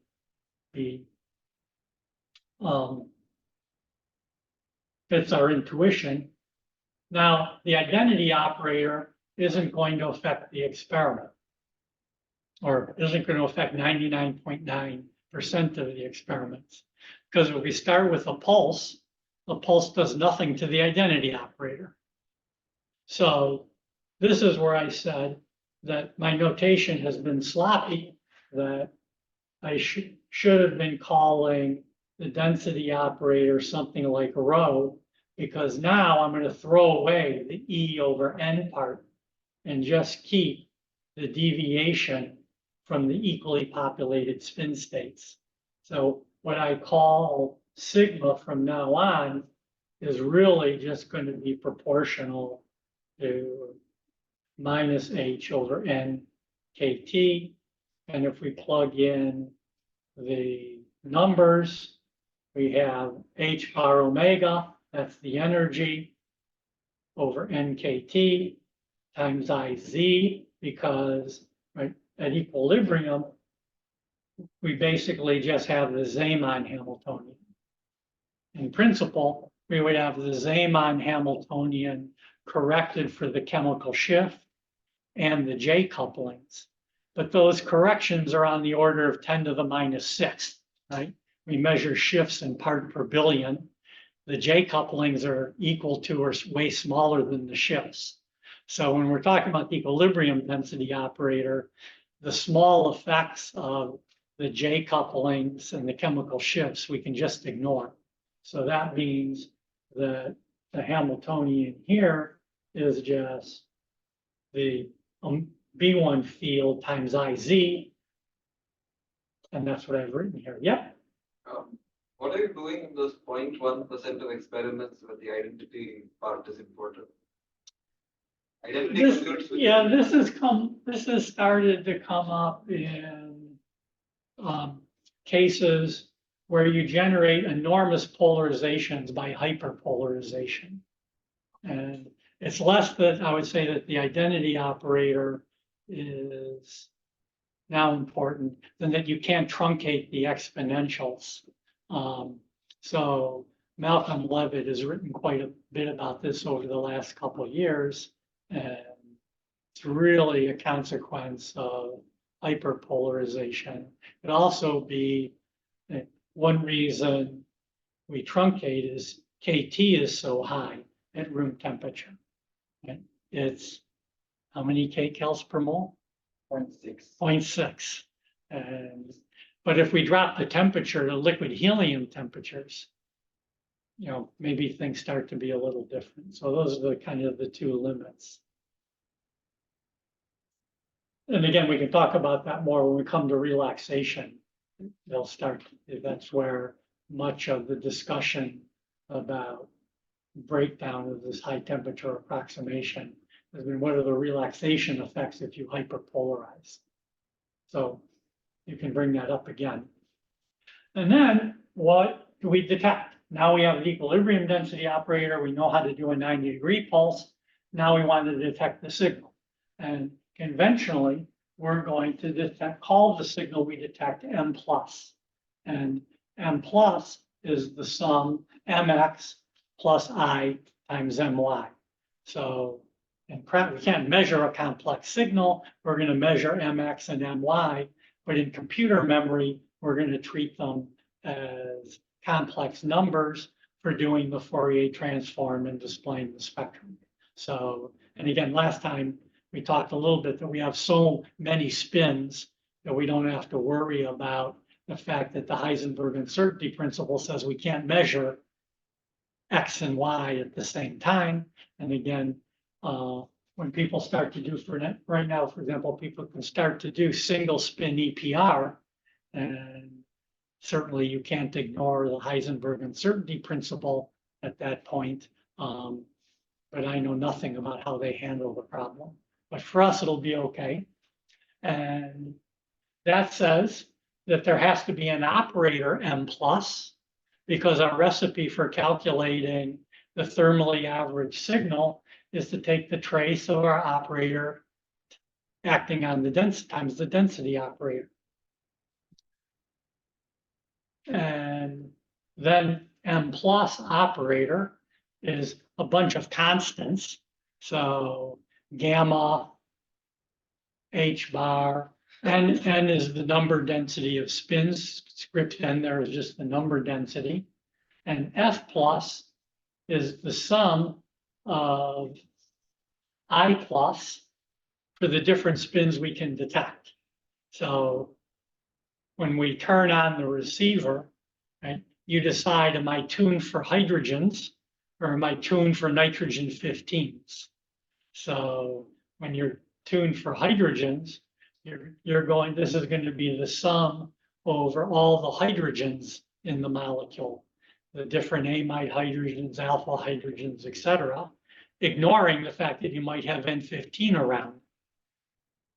be fits our intuition. Now, the identity operator isn't going to affect the experiment, or isn't going to affect 99.9% of the experiments. Because if we start with a pulse, the pulse does nothing to the identity operator. So this is where I said that my notation has been sloppy, that I should have been calling the density operator something like rho, because now I'm going to throw away the E over N part and just keep the deviation from the equally populated spin states. So what I call sigma from now on is really just going to be proportional to minus H over N KT. And if we plug in the numbers, we have H bar omega, that's the energy, over NKT times IZ, because right at equilibrium, we basically just have the Zeeman Hamiltonian. In principle, we would have the Zeeman Hamiltonian corrected for the chemical shift and the J couplings. But those corrections are on the order of 10 to the minus 6, right? We measure shifts in part per billion. The J couplings are equal to or way smaller than the shifts. So when we're talking about the equilibrium density operator, the small effects of the J couplings and the chemical shifts we can just ignore. So that means that the Hamiltonian here is just the B1 field times IZ. And that's what I've written here. Yep. What are you doing in those 0.1% of experiments where the identity part is important? Identity This has started to come up in cases where you generate enormous polarizations by hyperpolarization. And it's less that I would say that the identity operator is now important than that you can't truncate the exponentials. So Malcolm Levitt has written quite a bit about this over the last couple of years, and it's really a consequence of hyperpolarization. It could also be one reason we truncate is KT is so high at room temperature. And it's how many kcals per mole? 0.6. 0.6. And but if we drop the temperature to liquid helium temperatures, maybe things start to be a little different. So those are the kind of the two limits. And again, we can talk about that more when we come to relaxation. That's where much of the discussion about breakdown of this high temperature approximation has been what are the relaxation effects if you hyperpolarize. So you can bring that up again. And then what do we detect? Now we have the equilibrium density operator. We know how to do a 90-degree pulse. Now we want to detect the signal. And conventionally, we're going to call the signal we detect M plus. And M plus is the sum MX plus I times MY. So we can't measure a complex signal. We're going to measure MX and MY. But in computer memory, we're going to treat them as complex numbers for doing the Fourier transform and displaying the spectrum. So, and again, last time we talked a little bit that we have so many spins that we don't have to worry about the fact that the Heisenberg uncertainty principle says we can't measure X and Y at the same time. And again, when people start to do right now, for example, people can start to do single spin EPR, and certainly you can't ignore the Heisenberg uncertainty principle at that point. but I know nothing about how they handle the problem. But for us, it'll be okay. And that says that there has to be an operator M plus, because our recipe for calculating the thermally average signal is to take the trace of our operator acting on the density times the density operator. And then M plus operator is a bunch of constants. So gamma, H bar, N is the number density of spins. Script N there is just the number density. And F plus is the sum of I plus for the different spins we can detect. So when we turn on the receiver, right, you decide, am I tuned for hydrogens or am I tuned for nitrogen 15s? So when you're tuned for hydrogens, you're going, this is going to be the sum over all the hydrogens in the molecule, the different amide hydrogens, alpha hydrogens, etc., ignoring the fact that you might have N15 around.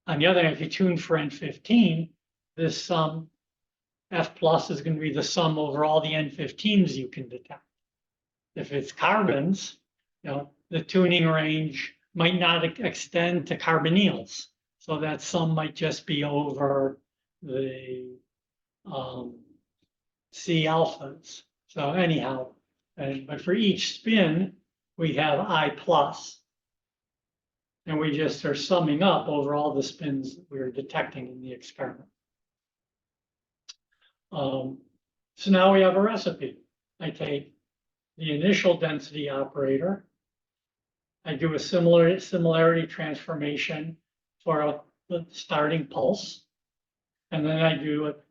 On the other hand, if you tune for N15, this sum, F plus, is going to be the sum over all the N15s you can detect. If it's carbons, the tuning range might not extend to carbonyls. So that sum might just be over the C alphas. So anyhow, but for each spin, we have I plus. And we just are summing up over all the spins that we're detecting in the experiment. So now we have a recipe. I take the initial density operator. I do a similarity transformation for the starting pulse. And then I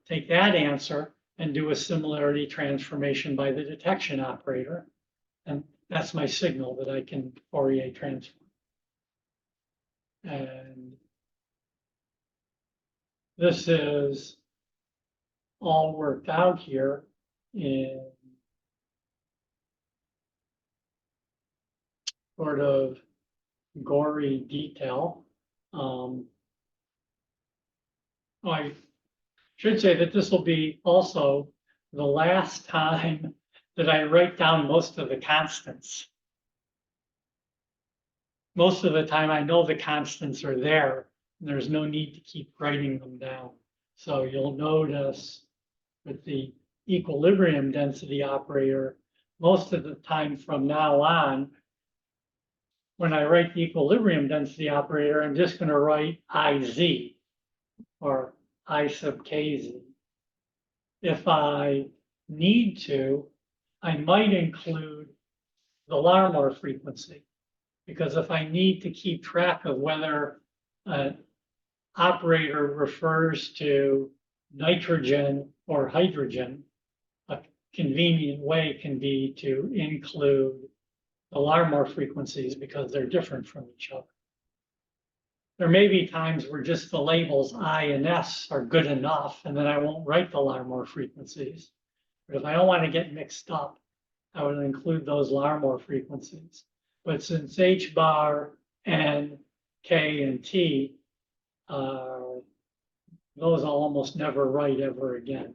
take that answer and do a similarity transformation by the detection operator. And that's my signal that I can Fourier transform. And this is all worked out here in sort of gory detail. I should say that this will be also the last time that I write down most of the constants. Most of the time I know the constants are there, and there's no need to keep writing them down. So you'll notice with the equilibrium density operator, most of the time from now on, when I write the equilibrium density operator, I'm just going to write IZ or I sub KZ. If I need to, I might include the Larmor frequency, because if I need to keep track of whether an operator refers to nitrogen or hydrogen, a convenient way can be to include the Larmor frequencies because they're different from each other. There may be times where just the labels I and S are good enough, and then I won't write the Larmor frequencies. But if I don't want to get mixed up, I would include those Larmor frequencies. But since H bar, N, K, and T, those I'll almost never write ever again,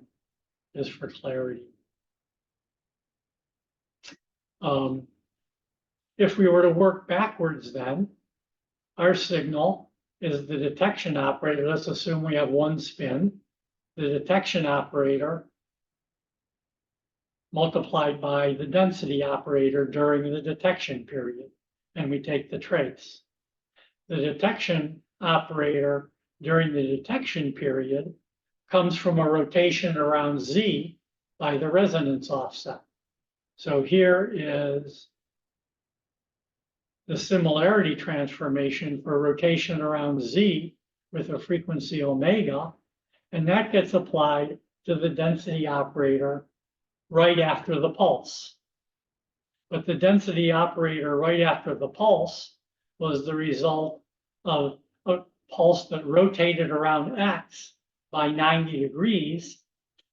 just for clarity. If we were to work backwards then, our signal is the detection operator. Let's assume we have one spin. The detection operator multiplied by the density operator during the detection period, and we take the trace. The detection operator during the detection period comes from a rotation around Z by the resonance offset. So here is the similarity transformation for rotation around Z with a frequency omega, and that gets applied to the density operator right after the pulse. But the density operator right after the pulse was the result of a pulse that rotated around X by 90 degrees,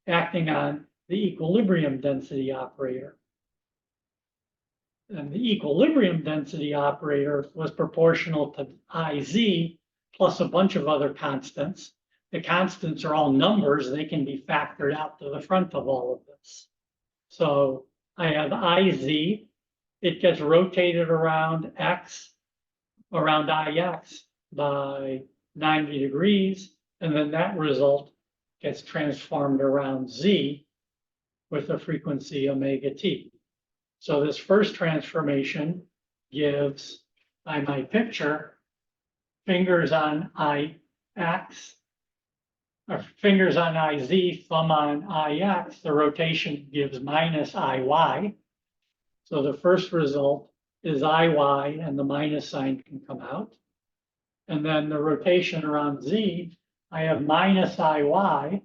acting on the equilibrium density operator. And the equilibrium density operator was proportional to IZ plus a bunch of other constants. The constants are all numbers. They can be factored out to the front of all of this. So I have IZ. It gets rotated around X, around IX by 90 degrees. And then that result gets transformed around Z with a frequency omega t. So this first transformation gives, by my picture, fingers on IX, or fingers on IZ, thumb on IX. The rotation gives minus IY. So the first result is IY, and the minus sign can come out. And then the rotation around Z, I have minus IY.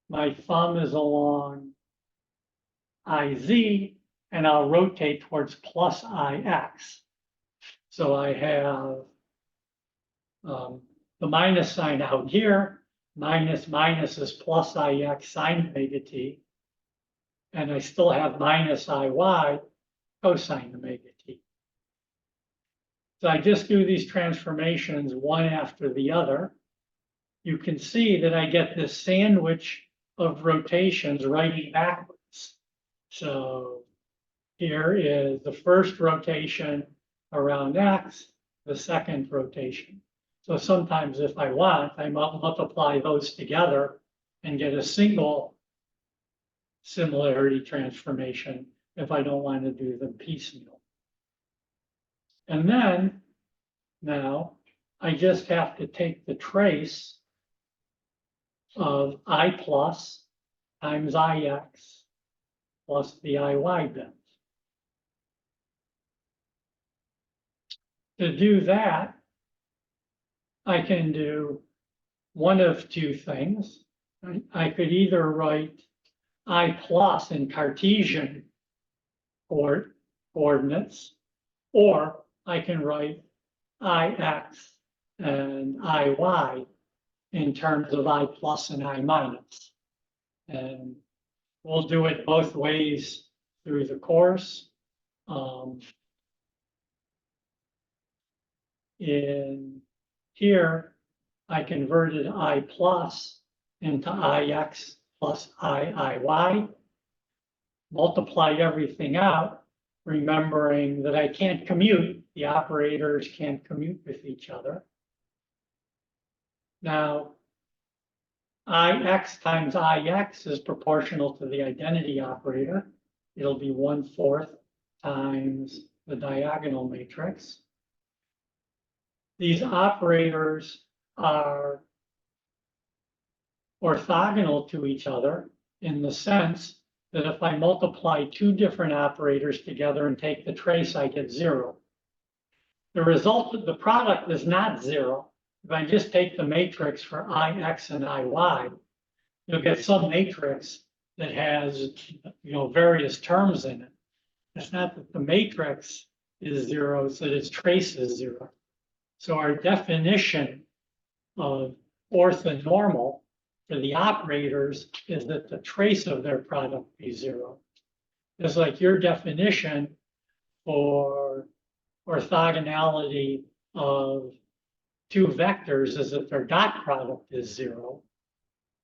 My thumb is along IZ, and I'll rotate towards plus IX. So I have the minus sign out here, minus is plus IX sine omega t, and I still have minus IY cosine omega t. So I just do these transformations one after the other. You can see that I get this sandwich of rotations writing backwards. So here is the first rotation around X, the second rotation. So sometimes if I want, I multiply those together and get a single similarity transformation if I don't want to do them piecemeal. And then now I just have to take the trace of I plus times IX plus the IY bit. To do that, I can do one of two things. I could either write I plus in Cartesian coordinates, or I can write IX and IY in terms of I plus and I minus. And we'll do it both ways through the course. In here, I converted I plus into IX plus IY, multiplied everything out, remembering that I can't commute. The operators can't commute with each other. Now, IX times IX is proportional to the identity operator. It'll be 1/4 times the diagonal matrix. These operators are orthogonal to each other in the sense that if I multiply two different operators together and take the trace, I get 0. The result of the product is not 0. If I just take the matrix for IX and IY, you'll get some matrix that has, various terms in it. It's not that the matrix is 0, it's that its trace is 0. So our definition of orthonormal for the operators is that the trace of their product be 0. It's like your definition for orthogonality of two vectors is that their dot product is 0.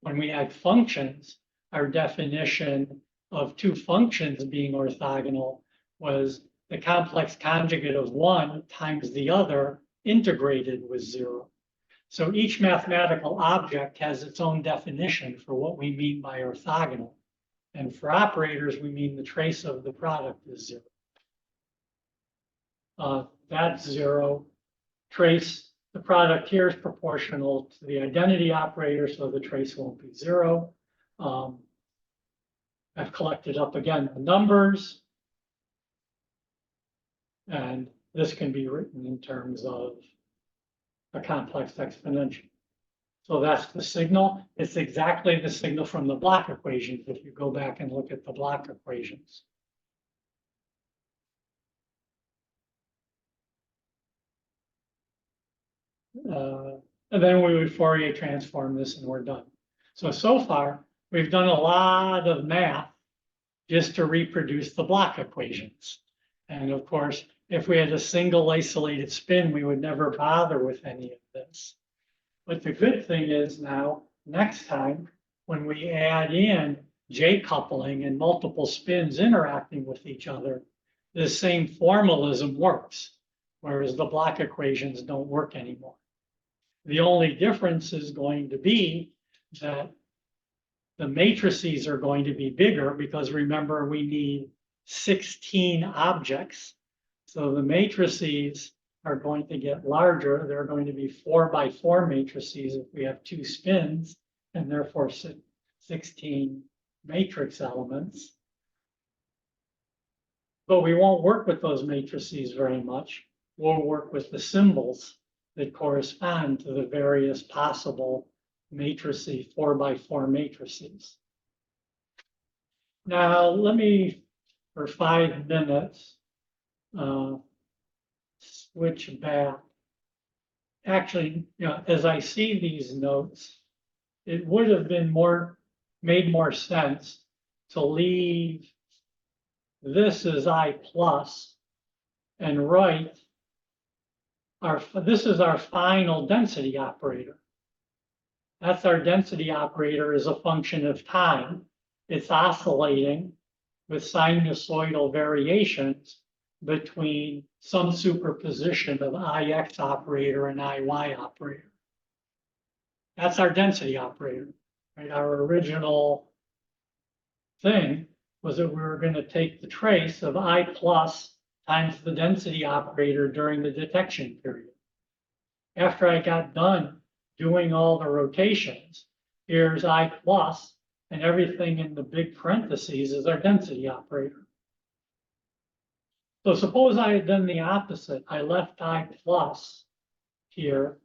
When we add functions, our definition of two functions being orthogonal was the complex conjugate of one times the other integrated with 0. So each mathematical object has its own definition for what we mean by orthogonal. And for operators, we mean the trace of the product is 0. That's 0. Trace, the product here is proportional to the identity operator, so the trace won't be 0. I've collected up again the numbers. And this can be written in terms of a complex exponential. So that's the signal. It's exactly the signal from the block equations if you go back and look at the block equations. And then we would Fourier transform this and we're done. So far, we've done a lot of math just to reproduce the block equations. And of course, if we had a single isolated spin, we would never bother with any of this. But the good thing is now, next time, when we add in J coupling and multiple spins interacting with each other, the same formalism works, whereas the block equations don't work anymore. The only difference is going to be that the matrices are going to be bigger because remember, we need 16 objects. So the matrices are going to get larger. They're going to be 4 by 4 matrices if we have 2 spins, and therefore 16 matrix elements. But we won't work with those matrices very much. We'll work with the symbols that correspond to the various possible matrices, 4 by 4 matrices. Now, let me, for 5 minutes, switch back. Actually, as I see these notes, it would have been made more sense to leave this as I plus and write this is our final density operator. That's our density operator as a function of time. It's oscillating with sinusoidal variations between some superposition of IX operator and IY operator. That's our density operator, right? Our original thing was that we were going to take the trace of I plus times the density operator during the detection period. After I got done doing all the rotations, here's I plus, and everything in the big parentheses is our density operator. So suppose I had done the opposite. I left I plus here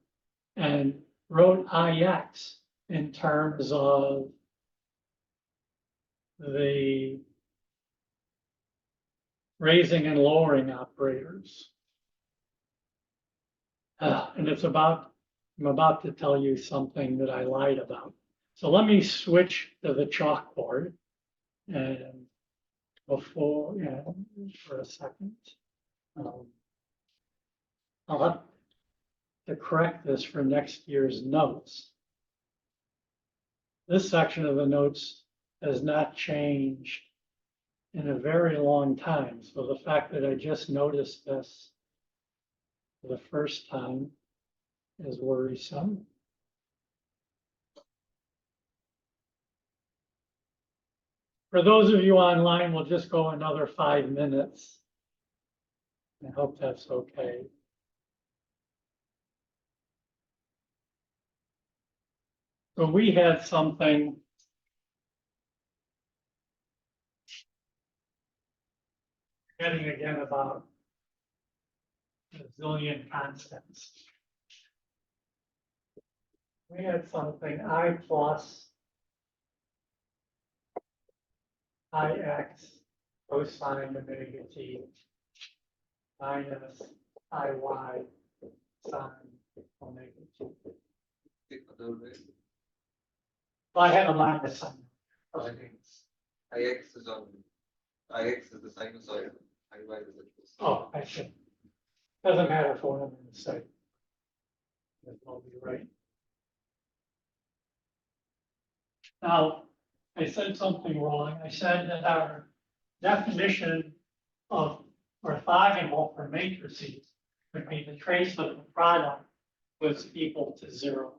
and wrote IX in terms of the raising and lowering operators. And I'm about to tell you something that I lied about. So let me switch to the chalkboard and for a second. I'll have to correct this for next year's notes. This section of the notes has not changed in a very long time. So the fact that I just noticed this for the first time is worrisome. For those of you online, we'll just go another 5 minutes. I hope that's okay. So we had something getting again about a zillion constants. We had something I plus IX cosine omega t minus IY sine omega t. Well, I have a minus sign. IX is the sinusoid. IY is the cosine. Oh, I see. Doesn't matter for what I'm going to say. I'll be right. Now, I said something wrong. I said that our definition of orthogonal for matrices would be the trace of the product was equal to 0.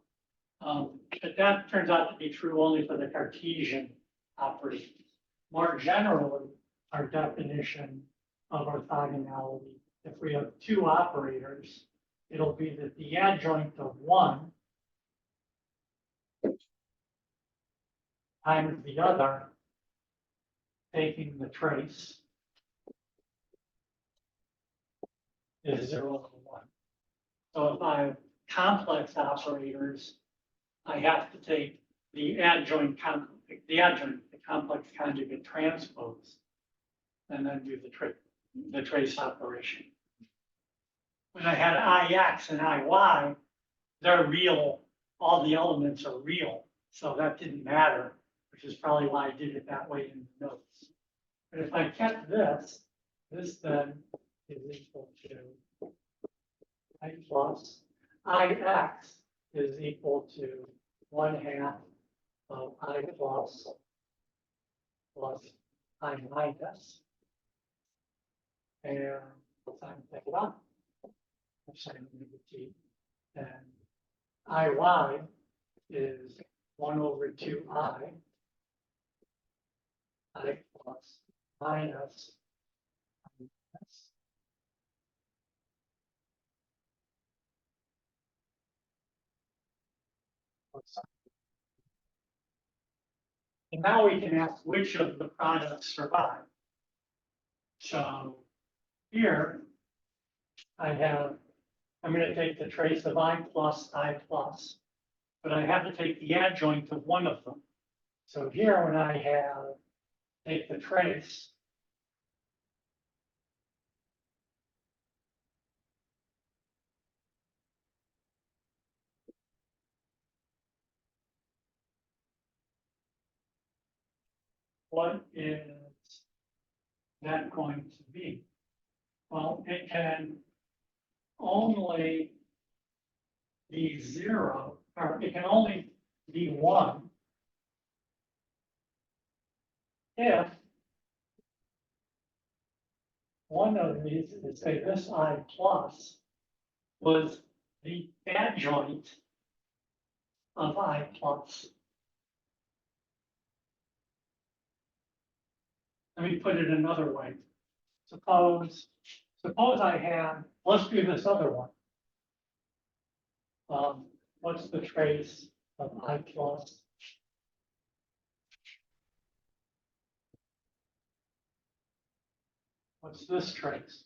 But that turns out to be true only for the Cartesian operations. More generally, our definition of orthogonality, if we have 2 operators, it'll be that the adjoint of one times the other, taking the trace, is 0 to 1. So if I have complex operators, I have to take the complex conjugate transpose, and then do the trace operation. When I had IX and IY, they're real, all the elements are real, so that didn't matter, which is probably why I did it that way in the notes. But if I kept this then is equal to I plus Ix is equal to 1/2 of I plus I minus. And what's I take it up? I'm saying T. And Iy is 1/2I plus minus. And now we can ask which of the products survive. So here I'm going to take the trace of I plus, but I have to take the adjoint of one of them. So here when I take the trace, what is that going to be? Well, it can only be 0, or it can only be 1 if one of these, say this I plus, was the adjoint of I plus. Let me put it another way. Suppose I have, let's do this other one. What's the trace of I plus? What's this trace?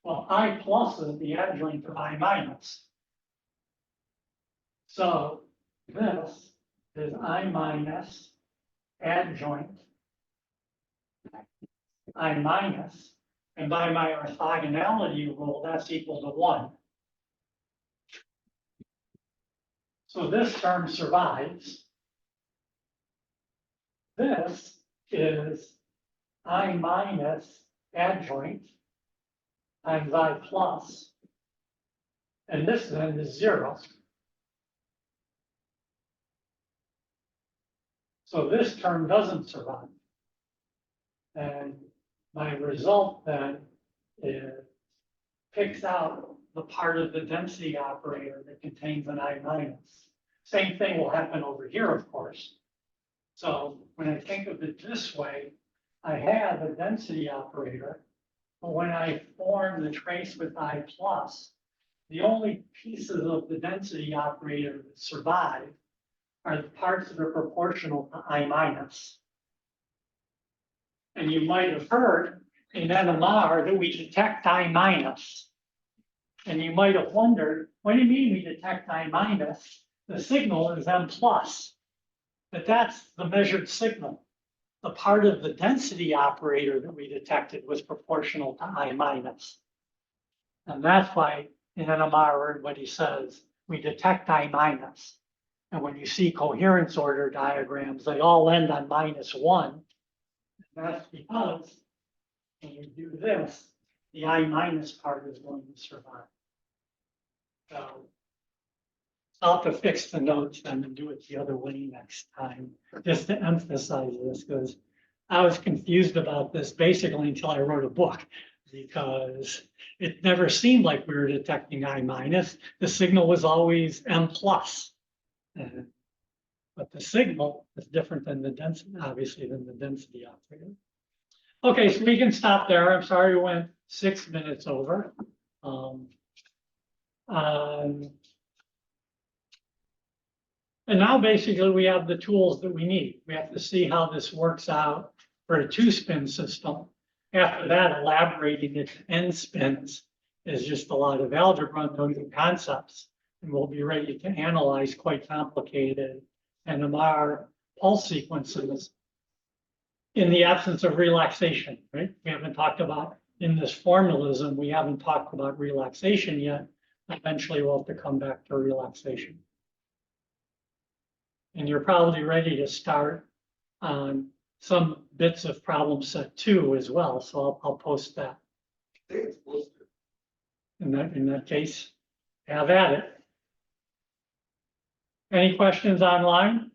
Well, I plus is the adjoint of I minus. So this is I minus adjoint I minus, and by my orthogonality rule, that's equal to 1. So this term survives. This is I minus adjoint times I plus, and this then is 0. So this term doesn't survive. And my result then picks out the part of the density operator that contains an I minus. Same thing will happen over here, of course. So when I think of it this way, I have a density operator, but when I form the trace with I plus, the only pieces of the density operator that survive are the parts that are proportional to I minus. And you might have heard in NMR that we detect I minus. And you might have wondered, what do you mean we detect I minus? The signal is M plus, but that's the measured signal. The part of the density operator that we detected was proportional to I minus. And that's why in NMR, what he says, we detect I minus. And when you see coherence order diagrams, they all end on -1. And that's because when you do this, the I minus part is going to survive. So I'll have to fix the notes then and do it the other way next time, just to emphasize this, because I was confused about this basically until I wrote a book, because it never seemed like we were detecting I minus. The signal was always M plus. But the signal is different than the density, obviously, than the density operator. Okay, so we can stop there. I'm sorry we went 6 minutes over. And now basically we have the tools that we need. We have to see how this works out for a 2-spin system. After that, elaborating it to n spins is just a lot of algebra and those concepts. And we'll be ready to analyze quite complicated NMR pulse sequences in the absence of relaxation, right? We haven't talked about, in this formalism, we haven't talked about relaxation yet. Eventually we'll have to come back to relaxation. And you're probably ready to start on some bits of problem set 2 as well. So I'll post that. I think it's posted. in that case, have at it. Any questions online?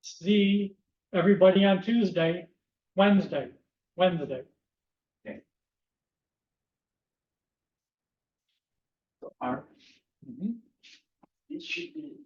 See everybody on Wednesday. So R, Mhm. this should be